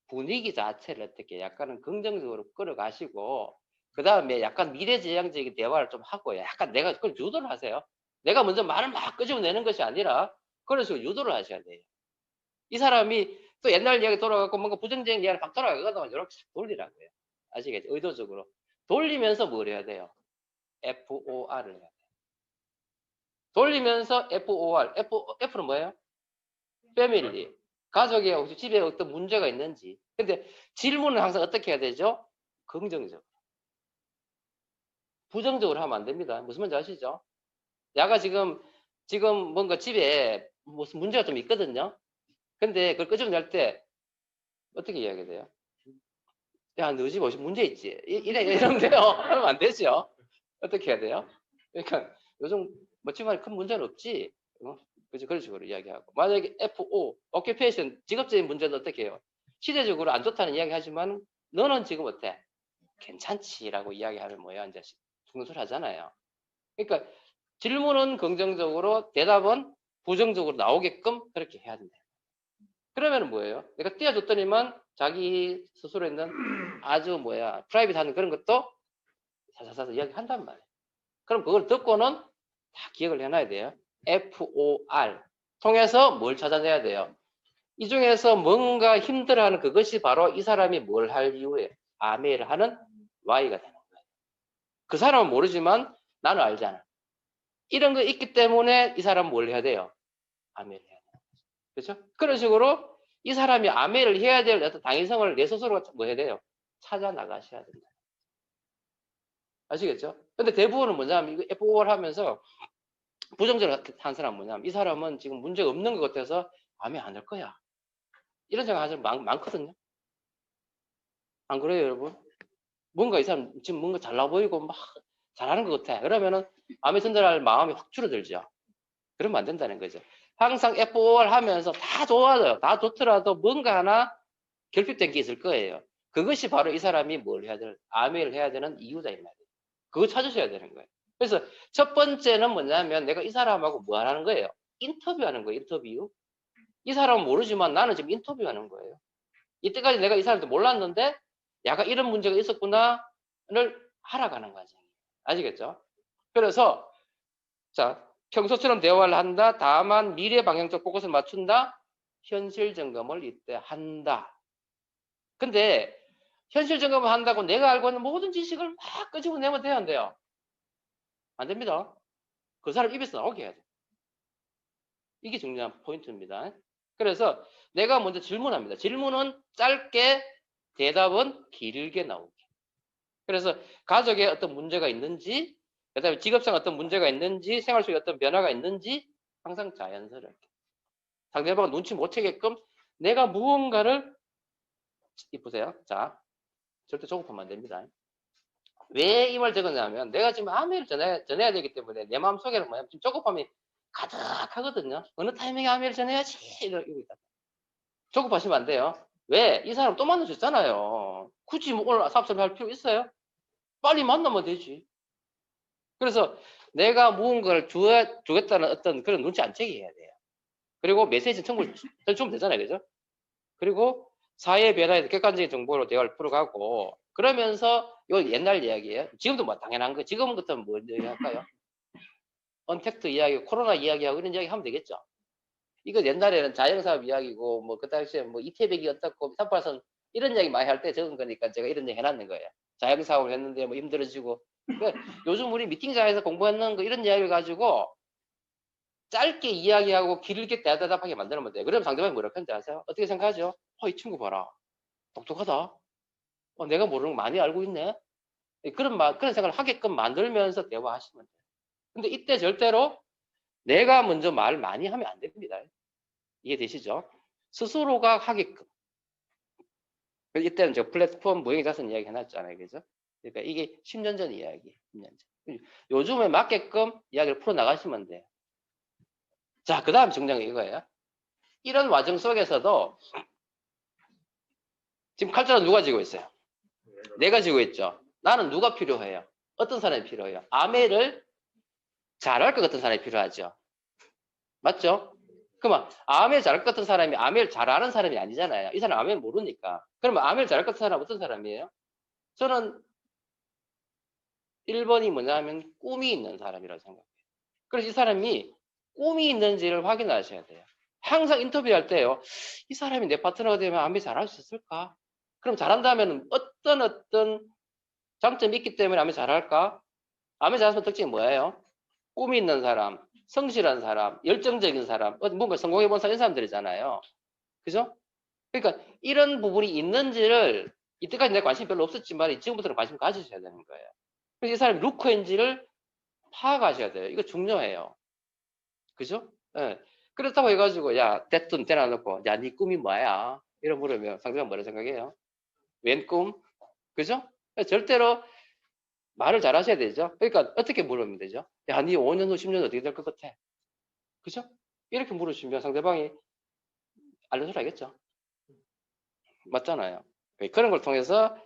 분위기 자체를 어떻게 약간은 긍정적으로 끌어가시고 그 다음에 약간 미래지향적인 대화를 좀 하고 약간 내가 그걸 유도를 하세요. 내가 먼저 말을 막 끄집어내는 것이 아니라 그런 식으로 유도를 하셔야 돼요. 이 사람이 또 옛날 이야기 돌아가고 뭔가 부정적인 이야기를 막 돌아가거든 이렇게 돌리라고요. 아시겠죠? 의도적으로. 돌리면서 뭘 해야 돼요? FOR을 해야 돼요. 돌리면서 FOR. F는 뭐예요? 패밀리. 가족에 혹시 집에 어떤 문제가 있는지. 근데 질문은 항상 어떻게 해야 되죠? 긍정적. 부정적으로 하면 안 됩니다. 무슨 말인지 아시죠? 야가 지금 뭔가 집에 무슨 문제가 좀 있거든요. 근데 그걸 끄집어낼 때 어떻게 이야기해야 돼요? 야, 너 집 어디 문제 있지? 이러면 돼요. 그러면 안 되죠. 어떻게 해야 돼요? 그러니까 요즘 뭐 집안에 큰 문제는 없지. 그죠? 그런 식으로 이야기하고. 만약에 FO, occupation, 직업적인 문제는 어떻게 해요? 시대적으로 안 좋다는 이야기 하지만 너는 지금 어때? 괜찮지라고 이야기하면 뭐야? 이제 중소를 하잖아요. 그러니까 질문은 긍정적으로, 대답은 부정적으로 나오게끔 그렇게 해야 된다. 그러면 뭐예요? 내가 띄워줬더니만 자기 스스로 있는 아주 프라이빗한 그런 것도 사사사사 이야기한단 말이에요. 그럼 그걸 듣고는 다 기억을 해놔야 돼요. FOR 통해서 뭘 찾아내야 돼요? 이 중에서 뭔가 힘들어하는 그것이 바로 이 사람이 뭘 할 이유에 아메를 하는 Y가 되는 거예요. 그 사람은 모르지만 나는 알잖아. 이런 거 있기 때문에 이 사람은 뭘 해야 돼요? 아메를 해야 돼요. 그렇죠? 그런 식으로 이 사람이 아메를 해야 될 어떤 당위성을 내 스스로가 뭐 해야 돼요? 찾아 나가셔야 된다. 아시겠죠? 근데 대부분은 뭐냐면 이거 FOR 하면서 부정적으로 한 사람은 뭐냐면 이 사람은 지금 문제가 없는 것 같아서 아메 안 할 거야. 이런 생각 하시는 사람 많거든요. 안 그래요, 여러분? 뭔가 이 사람 지금 뭔가 잘나 보이고 막 잘하는 것 같아. 그러면은 마음에 든다할 마음이 확 줄어들죠. 그러면 안 된다는 거죠. 항상 F5를 하면서 다 좋아요. 다 좋더라도 뭔가 하나 결핍된 게 있을 거예요. 그것이 바로 이 사람이 뭘 해야 되는, 아메를 해야 되는 이유다, 이 말이에요. 그거 찾으셔야 되는 거예요. 그래서 첫 번째는 뭐냐면 내가 이 사람하고 뭐 하는 거예요? 인터뷰하는 거예요, 인터뷰. 이 사람은 모르지만 나는 지금 인터뷰하는 거예요. 이때까지 내가 이 사람도 몰랐는데 약간 이런 문제가 있었구나를 알아가는 과정이에요. 아시겠죠? 그래서 자, 평소처럼 대화를 한다. 다만 미래 방향적 포커스를 맞춘다. 현실 점검을 이때 한다. 근데 현실 점검을 한다고 내가 알고 있는 모든 지식을 막 끄집어내면 돼야 안 돼요? 안 됩니다. 그 사람 입에서 나오게 해야 돼. 이게 중요한 포인트입니다. 그래서 내가 먼저 질문합니다. 질문은 짧게, 대답은 길게 나오게. 그래서 가족에 어떤 문제가 있는지, 그다음에 직업상 어떤 문제가 있는지, 생활 속에 어떤 변화가 있는지 항상 자연스럽게. 상대방 눈치 못 채게끔 내가 무언가를 보세요. 자, 절대 조급하면 안 됩니다. 왜 이 말 적었냐면 내가 지금 아메를 전해야 되기 때문에 내 마음속에는 뭐야? 지금 조급함이 가득하거든요. 어느 타이밍에 아메를 전해야지 이러고 있다. 조급하시면 안 돼요. 왜? 이 사람 또 만나셨잖아요. 굳이 뭐 오늘 삽섭할 필요 있어요? 빨리 만나면 되지. 그래서 내가 무언가를 주겠다는 어떤 그런 눈치 안 채게 해야 돼요. 그리고 메시지 주면 되잖아요. 그죠? 그리고 사회 변화에 대해 객관적인 정보로 대화를 풀어가고 그러면서 이거 옛날 이야기예요. 지금도 뭐 당연한 거. 지금 같으면 뭐 이야기할까요? 언택트 이야기, 코로나 이야기하고 이런 이야기 하면 되겠죠. 이거 옛날에는 자영사업 이야기고 뭐 그 당시에 뭐 이태백이 어떻고 삼팔선 이런 이야기 많이 할 때 적은 거니까 제가 이런 얘기 해놨는 거예요. 자영사업을 했는데 뭐 힘들어지고 그러니까 요즘 우리 미팅장에서 공부했는 거 이런 이야기를 가지고 짧게 이야기하고 길게 대답하게 만들면 돼요. 그러면 상대방이 뭐라고 하는지 아세요? 어떻게 생각하죠? 이 친구 봐라. 똑똑하다. 내가 모르는 거 많이 알고 있네. 그런 생각을 하게끔 만들면서 대화하시면 돼요. 근데 이때 절대로 내가 먼저 말 많이 하면 안 됩니다. 이해되시죠? 스스로가 하게끔. 이때는 저 플랫폼 무형의 자산 이야기 해놨잖아요. 그죠? 그러니까 이게 10년 전 이야기, 10년 전. 요즘에 맞게끔 이야기를 풀어나가시면 돼요. 자, 그 다음 중요한 게 이거예요. 이런 과정 속에서도 지금 칼자는 누가 쥐고 있어요? 내가 쥐고 있죠. 나는 누가 필요해요? 어떤 사람이 필요해요? 아메를 잘할 것 같은 사람이 필요하죠. 맞죠? 그러면 아메를 잘할 것 같은 사람이 아메를 잘하는 사람이 아니잖아요. 이 사람 아메를 모르니까. 그러면 아메를 잘할 것 같은 사람은 어떤 사람이에요? 저는 1번이 뭐냐면 꿈이 있는 사람이라고 생각해요. 그래서 이 사람이 꿈이 있는지를 확인하셔야 돼요. 항상 인터뷰할 때요. 이 사람이 내 파트너가 되면 아메 잘할 수 있을까? 그럼 잘한다면 어떤 장점이 있기 때문에 아메 잘할까? 아메 잘하는 특징이 뭐예요? 꿈이 있는 사람, 성실한 사람, 열정적인 사람, 뭔가 성공해본 사람, 이런 사람들이잖아요. 그죠? 그러니까 이런 부분이 있는지를 이때까지 내 관심이 별로 없었지만 지금부터는 관심 가지셔야 되는 거예요. 그래서 이 사람이 루커인지를 파악하셔야 돼요. 이거 중요해요. 그죠? 예. 그렇다고 해가지고 야 대뜸 대놔놓고 야 네 꿈이 뭐야? 이런 물으면 상대방 뭐라 생각해요? 웬 꿈? 그죠? 절대로 말을 잘 하셔야 되죠. 그러니까 어떻게 물으면 되죠? 야, 네 5년 후, 10년 후 어떻게 될 것 같아? 그죠? 이렇게 물으시면 상대방이 알려줘야겠죠. 맞잖아요. 그런 걸 통해서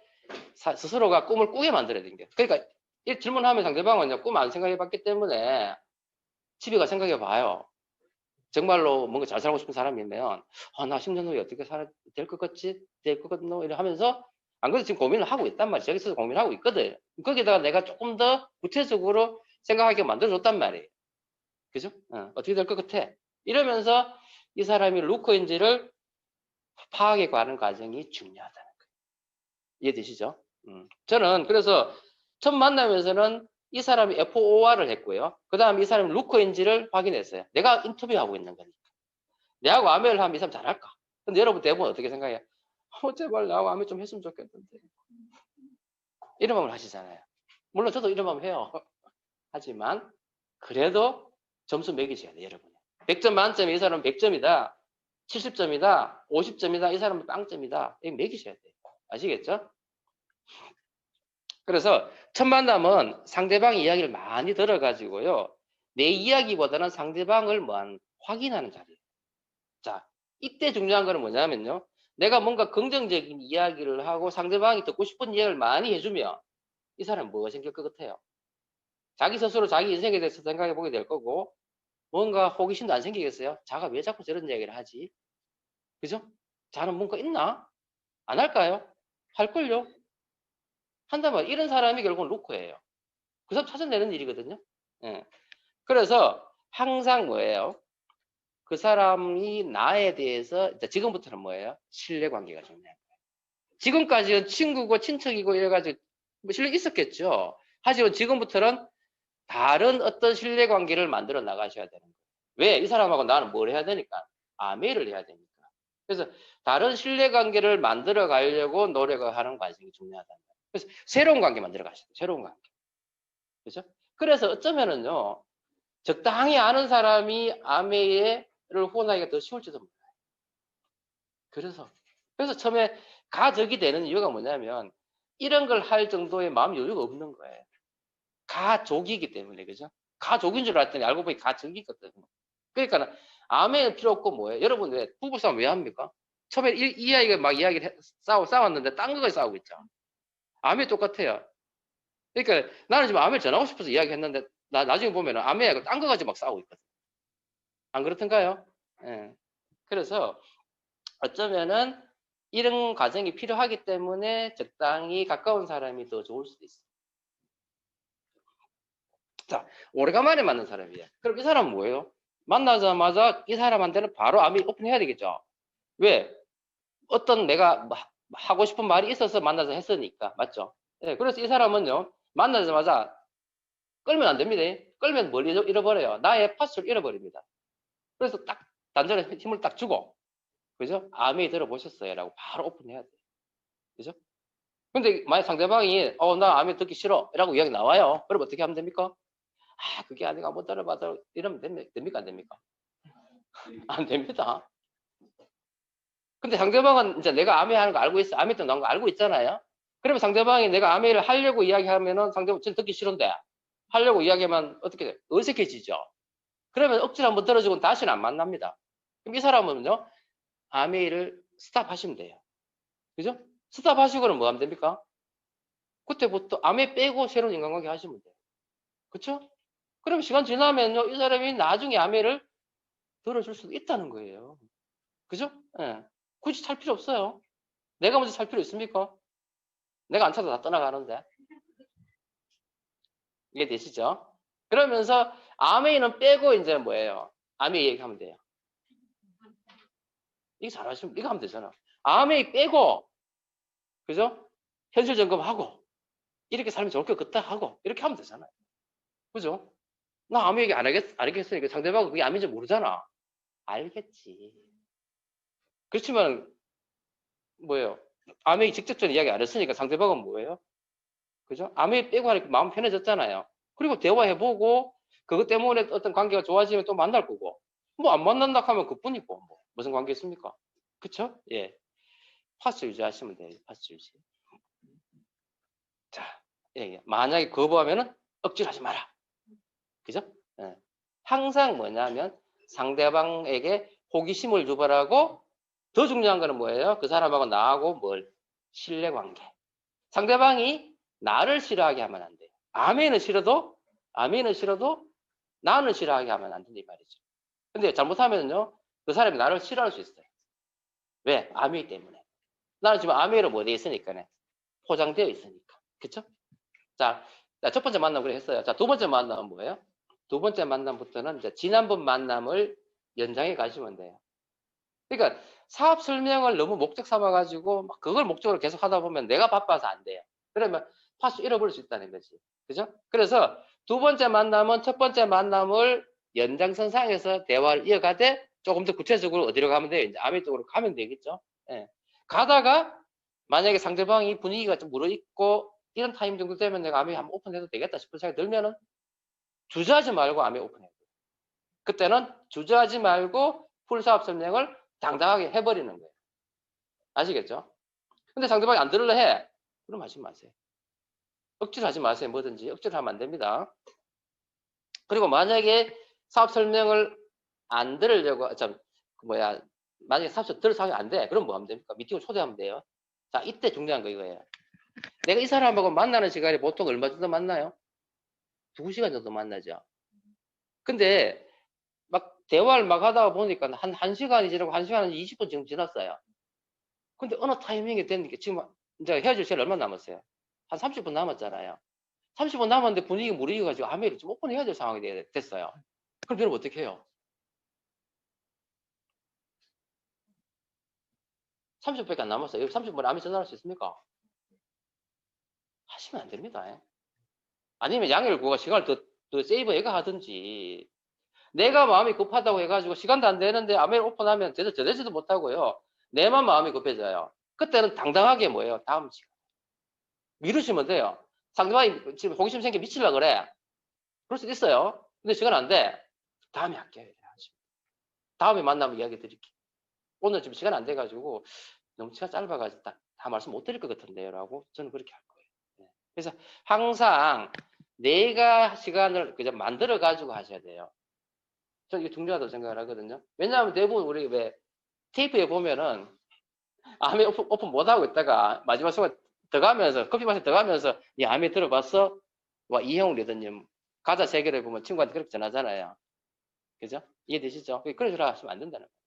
스스로가 꿈을 꾸게 만들어야 되는 거예요. 그러니까 이 질문하면 상대방은 꿈 안 생각해 봤기 때문에 집에 가 생각해 봐요. 정말로 뭔가 잘 살고 싶은 사람이면 나 10년 후에 어떻게 살아야 될 것 같지? 될 것 같노? 이래 하면서 안 그래도 지금 고민을 하고 있단 말이에요. 여기서 고민하고 있거든. 거기다가 내가 조금 더 구체적으로 생각하게 만들어줬단 말이에요. 그죠? 어떻게 될 것 같아? 이러면서 이 사람이 루커인지를 파악해 가는 과정이 중요하다는 거예요. 이해되시죠? 저는 그래서 첫 만남에서는 이 사람이 FOR를 했고요. 그 다음에 이 사람이 루커인지를 확인했어요. 내가 인터뷰하고 있는 거니까. 내하고 아메를 하면 이 사람 잘할까? 근데 여러분 대부분 어떻게 생각해요? 제발 나하고 아메 좀 했으면 좋겠는데. 이런 마음을 하시잖아요. 물론 저도 이런 마음 해요. 하지만 그래도 점수 매기셔야 돼요, 여러분. 100점 만점에 이 사람은 100점이다. 70점이다. 50점이다. 이 사람은 빵점이다. 이거 매기셔야 돼요. 아시겠죠? 그래서 첫 만남은 상대방 이야기를 많이 들어가지고요. 내 이야기보다는 상대방을 확인하는 자리예요. 자, 이때 중요한 거는 뭐냐면요. 내가 뭔가 긍정적인 이야기를 하고 상대방이 듣고 싶은 이야기를 많이 해주면 이 사람은 뭐가 생길 것 같아요? 자기 스스로 자기 인생에 대해서 생각해 보게 될 거고 뭔가 호기심도 안 생기겠어요? 자가 왜 자꾸 저런 이야기를 하지? 그죠? 자는 뭔가 있나? 안 할까요? 할걸요? 한다면 이런 사람이 결국은 로커예요. 그 사람 찾아내는 일이거든요. 예. 그래서 항상 뭐예요? 그 사람이 나에 대해서 지금부터는 뭐예요? 신뢰관계가 중요해요. 지금까지는 친구고 친척이고 이래가지고 뭐 신뢰 있었겠죠. 하지만 지금부터는 다른 어떤 신뢰관계를 만들어 나가셔야 되는 거예요. 왜? 이 사람하고 나는 뭘 해야 되니까? 아메를 해야 되니까. 그래서 다른 신뢰관계를 만들어 가려고 노력을 하는 과정이 중요하다. 그래서 새로운 관계 만들어 가시죠. 새로운 관계. 그죠? 그래서 어쩌면은요, 적당히 아는 사람이 아메를 후원하기가 더 쉬울지도 몰라요. 그래서 처음에 가적이 되는 이유가 뭐냐면 이런 걸 할 정도의 마음 여유가 없는 거예요. 가족이기 때문에, 그죠? 가족인 줄 알았더니 알고 보니 가족이거든. 그러니까 아멘 필요 없고 뭐예요? 여러분 왜 부부싸움 왜 합니까? 처음에 이 아이가 막 이야기를 싸웠는데 딴 거가 싸우고 있죠. 아멘 똑같아요. 그러니까 나는 지금 아멘 전하고 싶어서 이야기했는데 나중에 보면은 아멘하고 딴 거 가지고 막 싸우고 있거든. 안 그렇던가요? 예. 그래서 어쩌면은 이런 과정이 필요하기 때문에 적당히 가까운 사람이 더 좋을 수도 있어요. 자, 오래간만에 만난 사람이에요. 그럼 이 사람은 뭐예요? 만나자마자 이 사람한테는 바로 아미 오픈해야 되겠죠. 왜? 어떤 내가 하고 싶은 말이 있어서 만나자 했으니까. 맞죠? 네, 그래서 이 사람은요, 만나자마자 끌면 안 됩니다. 끌면 뭘 잃어버려요? 나의 파스를 잃어버립니다. 그래서 딱 단전에 힘을 딱 주고, 그죠? 아미 들어보셨어요? 라고 바로 오픈해야 돼요. 그죠? 근데 만약 상대방이, 나 아미 듣기 싫어. 라고 이야기 나와요. 그럼 어떻게 하면 됩니까? 그게 아니가 못 들어봐도 이러면 됩니까? 안 됩니까? 안 됩니다. 근데 상대방은 이제 내가 아메 하는 거 알고 있어. 아메 때 나온 거 알고 있잖아요. 그러면 상대방이 내가 아메를 하려고 이야기하면은 상대방 전 듣기 싫은데 하려고 이야기하면 어떻게 돼? 어색해지죠. 그러면 억지로 한번 들어주고 다시는 안 만납니다. 그럼 이 사람은요, 아메를 스탑하시면 돼요. 그죠? 스탑하시고는 뭐 하면 됩니까? 그때부터 아메 빼고 새로운 인간관계 하시면 돼요. 그쵸? 그럼 시간 지나면요, 이 사람이 나중에 아메를 들어줄 수도 있다는 거예요. 그죠? 예. 굳이 살 필요 없어요. 내가 먼저 살 필요 있습니까? 내가 안 찾아 다 떠나가는데. 이게 되시죠? 그러면서 아메이는 빼고 이제 뭐예요? 아메이 얘기하면 돼요. 이거 잘하시면 이거 하면 되잖아. 아메이 빼고, 그죠? 현실 점검하고 이렇게 살면 좋을 것 같다 하고 이렇게 하면 되잖아요. 그죠? 나 아메 얘기 안 하겠으니까 상대방은 그게 아메인지 모르잖아. 알겠지. 그렇지만 뭐예요? 아메이 직접적인 이야기 안 했으니까 상대방은 뭐예요? 그죠? 아메이 빼고 하니까 마음 편해졌잖아요. 그리고 대화해보고 그것 때문에 어떤 관계가 좋아지면 또 만날 거고 뭐 안 만난다 하면 그뿐이고 뭐 무슨 관계 있습니까? 그쵸? 예. 파스 유지하시면 돼요. 파스 유지. 자, 예. 만약에 거부하면은 억지로 하지 마라. 그죠? 예. 항상 뭐냐면 상대방에게 호기심을 유발하고 더 중요한 거는 뭐예요? 그 사람하고 나하고 신뢰관계. 상대방이 나를 싫어하게 하면 안 돼요. 아멘은 싫어도 나는 싫어하게 하면 안 된다 이 말이죠. 근데 잘못하면요, 그 사람이 나를 싫어할 수 있어요. 왜? 암웨이 때문에. 나는 지금 암웨이로 뭐 돼 있으니까네. 포장되어 있으니까. 그쵸? 자, 첫 번째 만남 그래 했어요. 자, 두 번째 만남은 뭐예요? 두 번째 만남부터는 이제 지난번 만남을 연장해 가시면 돼요. 그러니까 사업 설명을 너무 목적 삼아가지고 막 그걸 목적으로 계속 하다 보면 내가 바빠서 안 돼요. 그러면 파수 잃어버릴 수 있다는 거지. 그죠? 그래서 두 번째 만남은 첫 번째 만남을 연장선상에서 대화를 이어가되 조금 더 구체적으로 어디로 가면 돼요? 이제 아메 쪽으로 가면 되겠죠. 예. 가다가 만약에 상대방이 분위기가 좀 무르익고 이런 타임 정도 되면 내가 아메 한번 오픈해도 되겠다 싶은 생각이 들면은 주저하지 말고 아메 오픈해요. 그때는 주저하지 말고 풀 사업 설명을 당당하게 해버리는 거예요. 아시겠죠? 근데 상대방이 안 들으려 해. 그럼 하지 마세요. 억지로 하지 마세요. 뭐든지 억지로 하면 안 됩니다. 그리고 만약에 사업 설명을 안 들으려고, 만약에 사업 설명 들어서 하면 안 돼. 그럼 뭐 하면 됩니까? 미팅을 초대하면 돼요. 자, 이때 중요한 거 이거예요. 내가 이 사람하고 만나는 시간이 보통 얼마 정도 만나요? 2시간 정도 만나죠. 근데 막 대화를 막 하다 보니까 한 1시간이 지나고 1시간 20분 정도 지났어요. 근데 어느 타이밍에 됐는데 지금 이제 헤어질 시간 얼마 남았어요? 한 30분 남았잖아요. 30분 남았는데 분위기가 무르익어가지고 아메리 좀 오픈해야 될 상황이 됐어요. 그럼 여러분 어떻게 해요? 30분밖에 안 남았어요. 30분에 아메 전화할 수 있습니까? 하시면 안 됩니다. 아니면 양해를 구가 시간을 더 세이브해가 하든지. 내가 마음이 급하다고 해가지고 시간도 안 되는데 아메를 오픈하면 저되지도 못하고요. 내만 마음이 급해져요. 그때는 당당하게 뭐예요? 다음 시간. 미루시면 돼요. 상대방이 지금 호기심 생겨 미치려고 그래. 그럴 수도 있어요. 근데 시간 안 돼. 다음에 할게요. 다음에 만나면 이야기 드릴게요. 오늘 지금 시간 안 돼가지고 너무 시간 짧아가지고 다 말씀 못 드릴 것 같은데요. 라고 저는 그렇게 할 거예요. 네. 그래서 항상 내가 시간을 그냥 만들어가지고 하셔야 돼요. 저는 이게 중요하다고 생각을 하거든요. 왜냐하면 대부분 우리 왜 테이프에 보면은 아메 오픈 못하고 있다가 마지막 순간 들어가면서 커피 마시러 들어가면서 이 아메 들어봤어? 와 이형이라든지 가자 세계를 보면 친구한테 그렇게 전하잖아요. 그죠? 이해되시죠? 그런 식으로 하시면 안 된다는 거예요.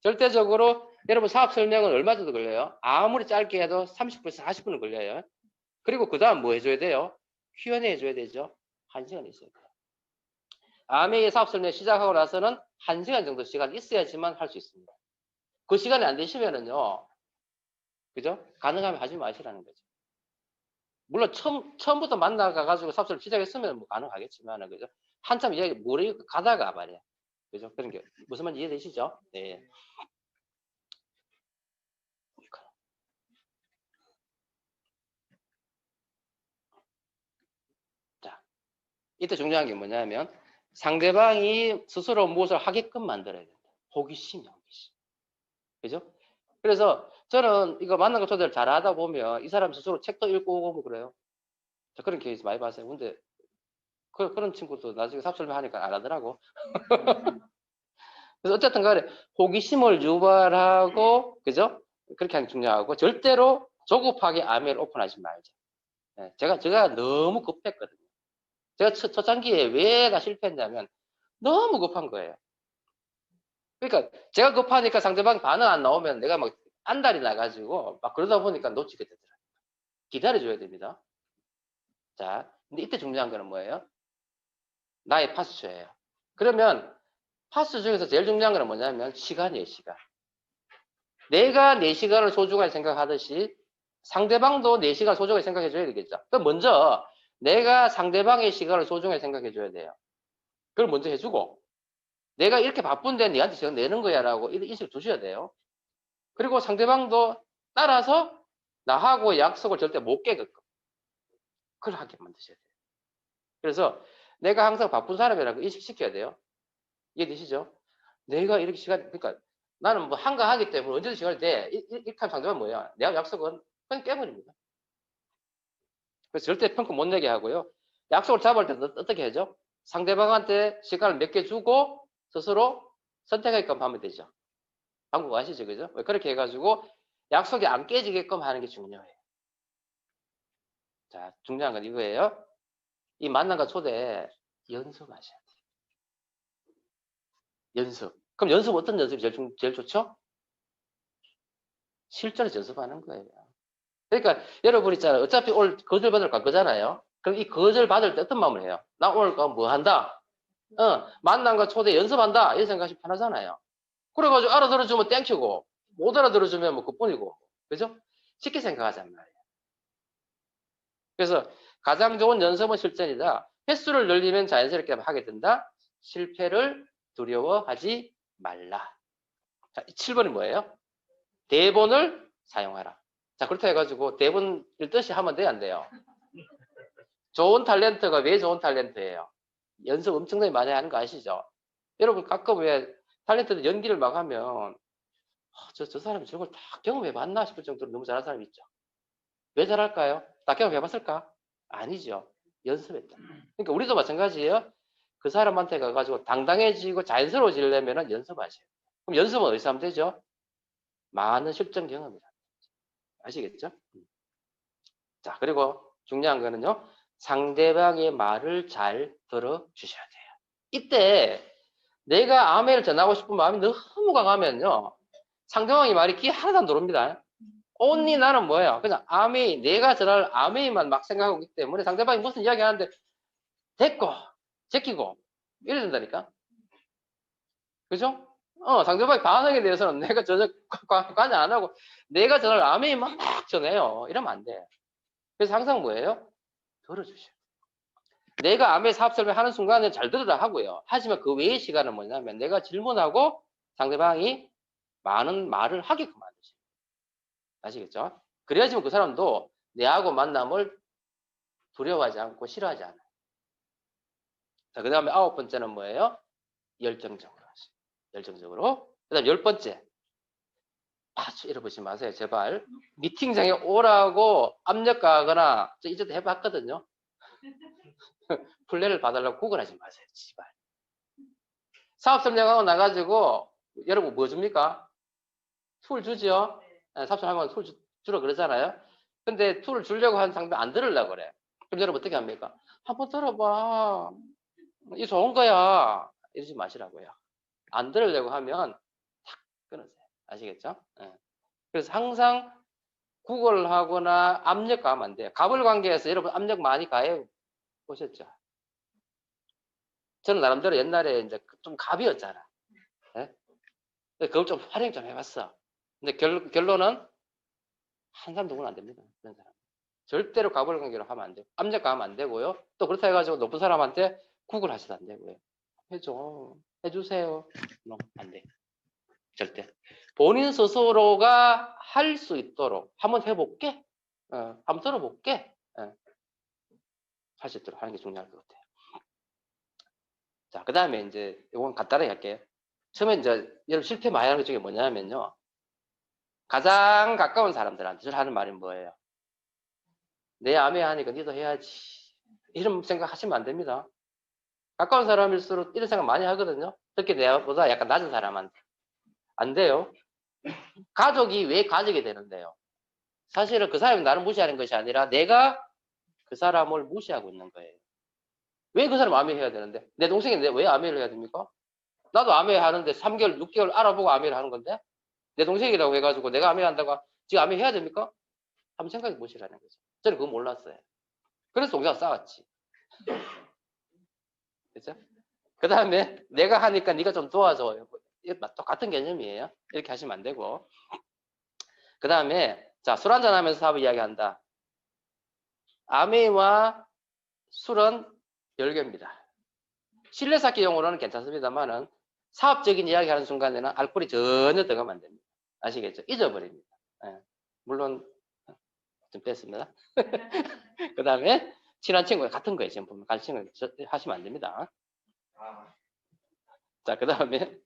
절대적으로 여러분 사업 설명은 얼마 정도 걸려요? 아무리 짧게 해도 30분에서 40분은 걸려요. 그리고 그 다음 뭐 해줘야 돼요? Q&A 해줘야 되죠? 1시간 있어야 돼요. 아메의 사업 설명 시작하고 나서는 1시간 정도 시간 있어야지만 할 수 있습니다. 그 시간이 안 되시면은요, 그죠? 가능하면 하지 마시라는 거죠. 물론 처음부터 만나가지고 사업 설명 시작했으면 뭐 가능하겠지만, 그죠? 한참 이야기 모르 가다가 말이야. 그죠? 그런 게 무슨 말인지 이해되시죠? 네. 자, 이때 중요한 게 뭐냐면 상대방이 스스로 무엇을 하게끔 만들어야 된다. 호기심. 그죠? 그래서 저는 이거 만난 거 초대를 잘 하다 보면 이 사람 스스로 책도 읽고 오고 뭐 그래요. 저 그런 케이스 많이 봤어요. 근데 그런 친구도 나중에 삽설명 하니까 안 하더라고. 그래서 어쨌든 간에 호기심을 유발하고, 그죠? 그렇게 하는 게 중요하고, 절대로 조급하게 아메를 오픈하지 말자. 네, 제가 너무 급했거든요. 제가 초창기에 왜가 실패했냐면, 너무 급한 거예요. 그러니까 제가 급하니까 상대방이 반응 안 나오면 내가 막 안달이 나가지고, 막 그러다 보니까 놓치게 되더라고요. 기다려줘야 됩니다. 자, 근데 이때 중요한 거는 뭐예요? 나의 파수예요. 그러면 파수 중에서 제일 중요한 거는 뭐냐면 시간이에요, 시간. 내가 내 시간을 소중하게 생각하듯이 상대방도 내 시간을 소중하게 생각해 줘야 되겠죠. 그럼 먼저 내가 상대방의 시간을 소중하게 생각해 줘야 돼요. 그걸 먼저 해주고 내가 이렇게 바쁜데 내한테 시간 내는 거야 라고 인식을 두셔야 돼요. 그리고 상대방도 따라서 나하고 약속을 절대 못 깨게끔 그걸 하게 만드셔야 돼요. 그래서 내가 항상 바쁜 사람이라고 인식시켜야 돼요. 이해되시죠? 내가 이렇게 시간, 그러니까 나는 뭐 한가하기 때문에 언제든 시간이 돼. 이렇게 하면 상대방 뭐야? 내가 약속은 그냥 깨버립니다. 그래서 절대 평가 못 내게 하고요. 약속을 잡을 때 어떻게 하죠? 상대방한테 시간을 몇 개 주고 스스로 선택하게끔 하면 되죠. 방법 아시죠? 그죠? 그렇게 해가지고 약속이 안 깨지게끔 하는 게 중요해요. 자, 중요한 건 이거예요. 이 만남과 초대 연습하셔야 돼요. 연습. 그럼 연습 어떤 연습이 제일 좋죠? 실전에서 연습하는 거예요. 그러니까 여러분 있잖아요. 어차피 오늘 거절 받을 거잖아요. 그럼 이 거절 받을 때 어떤 마음을 해요? 나 오늘 뭐 한다? 만남과 초대 연습한다. 이런 생각이 편하잖아요. 그래가지고 알아들어주면 땡큐고 못 알아들어주면 뭐 그뿐이고. 그죠? 쉽게 생각하자는 말이에요. 그래서 가장 좋은 연습은 실전이다. 횟수를 늘리면 자연스럽게 하게 된다. 실패를 두려워하지 말라. 자, 7번이 뭐예요? 대본을 사용하라. 자, 그렇다 해가지고 대본 읽듯이 하면 돼요, 안 돼요? 좋은 탤런트가 왜 좋은 탤런트예요? 연습 엄청나게 많이 하는 거 아시죠? 여러분 가끔 왜 탤런트들 연기를 막 하면 저 사람이 저걸 다 경험해봤나 싶을 정도로 너무 잘하는 사람이 있죠. 왜 잘할까요? 다 경험해봤을까? 아니죠. 연습했다. 그러니까 우리도 마찬가지예요. 그 사람한테 가가지고 당당해지고 자연스러워지려면 연습하셔요. 그럼 연습은 어디서 하면 되죠? 많은 실전 경험이다. 아시겠죠? 자, 그리고 중요한 거는요. 상대방의 말을 잘 들어주셔야 돼요. 이때 내가 아멘을 전하고 싶은 마음이 너무 강하면요. 상대방의 말이 귀에 하나도 안 들어옵니다. only 나는 뭐예요? 그냥 아멘, 내가 전할 아멘만 막 생각하고 있기 때문에 상대방이 무슨 이야기 하는데 됐고, 제끼고 이래야 된다니까. 그죠? 상대방의 반응에 대해서는 내가 전혀 관여 안 하고 내가 전할 아멘만 막 전해요. 이러면 안 돼. 그래서 항상 뭐예요? 들어주셔. 내가 아멘 사업 설명하는 순간에 잘 들으라 하고요. 하지만 그 외의 시간은 뭐냐면 내가 질문하고 상대방이 많은 말을 하게끔 만드시죠. 아시겠죠? 그래야지만 그 사람도 내하고 만남을 두려워하지 않고 싫어하지 않아요. 자, 그 다음에 9번째는 뭐예요? 열정적으로 하시죠. 열정적으로. 그 다음 10번째. 잃어보지 마세요. 제발. 미팅장에 오라고 압력 가하거나, 저 이제도 해봤거든요. 플레이를 봐달라고 구걸하지 마세요. 제발. 사업 설명하고 나가지고, 여러분 뭐 줍니까? 툴 주죠? 사업 설명하면 툴 주라 그러잖아요. 근데 툴을 주려고 한 상대 안 들으려고 그래. 그럼 여러분 어떻게 합니까? 한번 들어봐. 이 좋은 거야. 이러지 마시라고요. 안 들으려고 하면 탁 끊으세요. 아시겠죠? 네. 그래서 항상 구걸을 하거나 압력 가하면 안 돼요. 갑을 관계에서 여러분 압력 많이 가해 보셨죠? 저는 나름대로 옛날에 이제 좀 갑이었잖아. 네? 그걸 좀 활용 좀 해봤어. 근데 결론은 한 사람 누구는 안 됩니다. 그런 사람. 절대로 갑을 관계로 하면 안 돼요. 압력 가하면 안 되고요. 또 그렇다 해가지고 높은 사람한테 구걸 하셔도 안 되고요. 해줘. 해주세요. 안 돼. 절대. 본인 스스로가 할 수 있도록 한번 해볼게. 한번 들어볼게. 할 수 있도록 하는 게 중요할 것 같아요. 자, 그 다음에 이제 이건 간단하게 할게요. 처음에 이제 여러분 실패 많이 하는 것 중에 뭐냐면요. 가장 가까운 사람들한테 하는 말이 뭐예요? 내 아메 하니까 니도 해야지. 이런 생각 하시면 안 됩니다. 가까운 사람일수록 이런 생각 많이 하거든요. 특히 내보다 약간 낮은 사람한테. 안 돼요. 가족이 왜 가족이 되는데요? 사실은 그 사람이 나를 무시하는 것이 아니라 내가 그 사람을 무시하고 있는 거예요. 왜 그 사람 아메 해야 되는데? 내 동생인데 왜 아메를 해야 됩니까? 나도 아메 하는데 3개월, 6개월 알아보고 아메를 하는 건데 내 동생이라고 해가지고 내가 아메 한다고 지금 아메 해야 됩니까? 한번 생각해 보시라는 거죠. 저는 그거 몰랐어요. 그래서 동생과 싸웠지. 그죠? 그 다음에 내가 하니까 네가 좀 도와줘. 똑같은 개념이에요. 이렇게 하시면 안 되고. 그 다음에 자, 술 한잔 하면서 사업 이야기한다. 아메와 술은 별개입니다. 실내 쌓기용으로는 괜찮습니다만은 사업적인 이야기하는 순간에는 알코올이 전혀 들어가면 안 됩니다. 아시겠죠? 잊어버립니다. 네. 물론 좀 뺐습니다. 그 다음에 친한 친구 같은 거예요. 지금 보면 같은 친구 하시면 안 됩니다. 자, 그 다음에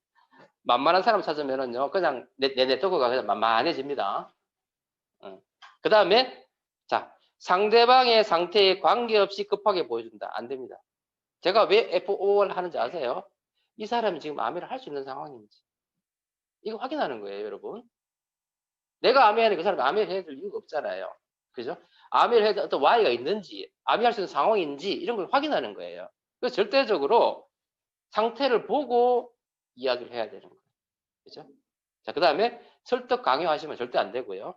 만만한 사람 찾으면은요 그냥 내 네트워크가 그냥 만만해집니다. 그 다음에 자, 상대방의 상태에 관계없이 급하게 보여준다. 안 됩니다. 제가 왜 F5를 하는지 아세요? 이 사람이 지금 아메를 할 수 있는 상황인지. 이거 확인하는 거예요, 여러분. 내가 아메하는 그 사람이 아메를 해야 될 이유가 없잖아요. 그죠? 아메를 해야 될 어떤 Y가 있는지, 아메할 수 있는 상황인지, 이런 걸 확인하는 거예요. 그래서 절대적으로 상태를 보고 이야기를 해야 되는 거예요. 그죠? 자, 그 다음에 설득 강요하시면 절대 안 되고요.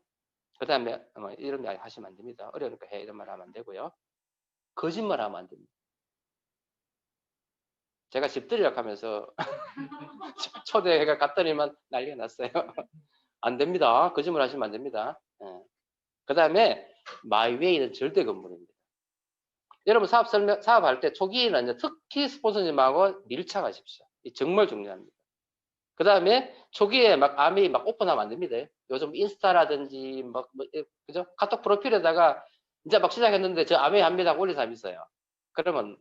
그 다음에 이런 말 하시면 안 됩니다. 어려우니까 해. 이런 말 하면 안 되고요. 거짓말 하면 안 됩니다. 제가 집들이라고 하면서 초대해가 갔더니만 난리가 났어요. 안 됩니다. 거짓말 하시면 안 됩니다. 예. 그 다음에 마이웨이는 절대 건물입니다. 여러분 사업할 때 초기에는 특히 스폰서님하고 밀착하십시오. 정말 중요합니다. 그 다음에 초기에 막 아메이 막 오픈하면 안 됩니다. 요즘 인스타라든지 그죠? 카톡 프로필에다가 이제 막 시작했는데 저 아메이 합니다 올린 사람 있어요. 그러면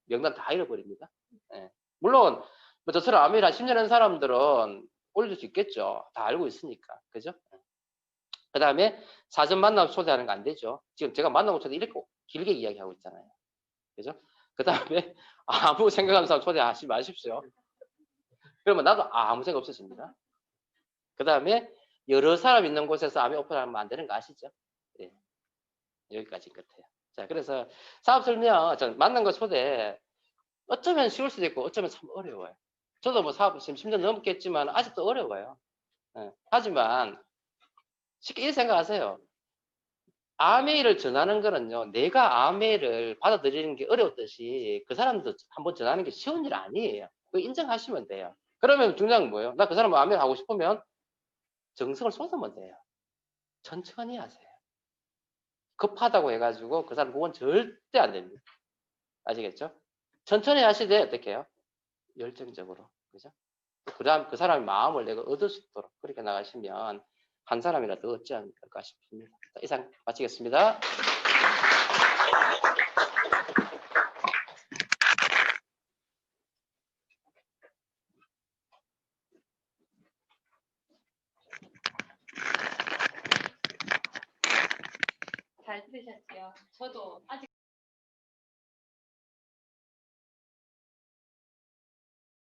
명단 다 잃어버립니다. 예. 물론 뭐 저처럼 아메이를 한 10년 한 사람들은 올릴 수 있겠죠. 다 알고 있으니까. 그죠? 그 다음에 사전 만남 초대하는 거 안 되죠. 지금 제가 만나고 초대 이렇게 길게 이야기하고 있잖아요. 그죠? 그 다음에 아무 생각하는 사람 초대하지 마십시오. 그러면 나도 아무 생각 없어집니다. 그 다음에 여러 사람 있는 곳에서 아메 오픈하면 안 되는 거 아시죠? 예. 여기까지인 것 같아요. 자, 그래서 사업 설명, 만난 거 초대, 어쩌면 쉬울 수도 있고, 어쩌면 참 어려워요. 저도 뭐 사업 지금 10년 넘겠지만, 아직도 어려워요. 예. 하지만, 쉽게 이렇게 생각하세요. 아메이를 전하는 거는요, 내가 아메이를 받아들이는 게 어려웠듯이, 그 사람도 한번 전하는 게 쉬운 일 아니에요. 그거 인정하시면 돼요. 그러면 중요한 건 뭐예요? 나 그 사람 아메이 하고 싶으면, 정성을 쏟으면 돼요. 천천히 하세요. 급하다고 해가지고 그 사람 후원 절대 안 됩니다. 아시겠죠? 천천히 하시되 어떻게 해요? 열정적으로. 그죠? 그 다음 그 사람의 마음을 내가 얻을 수 있도록 그렇게 나가시면 한 사람이라도 얻지 않을까 싶습니다. 이상 마치겠습니다. 잘 들으셨죠? 저도 아직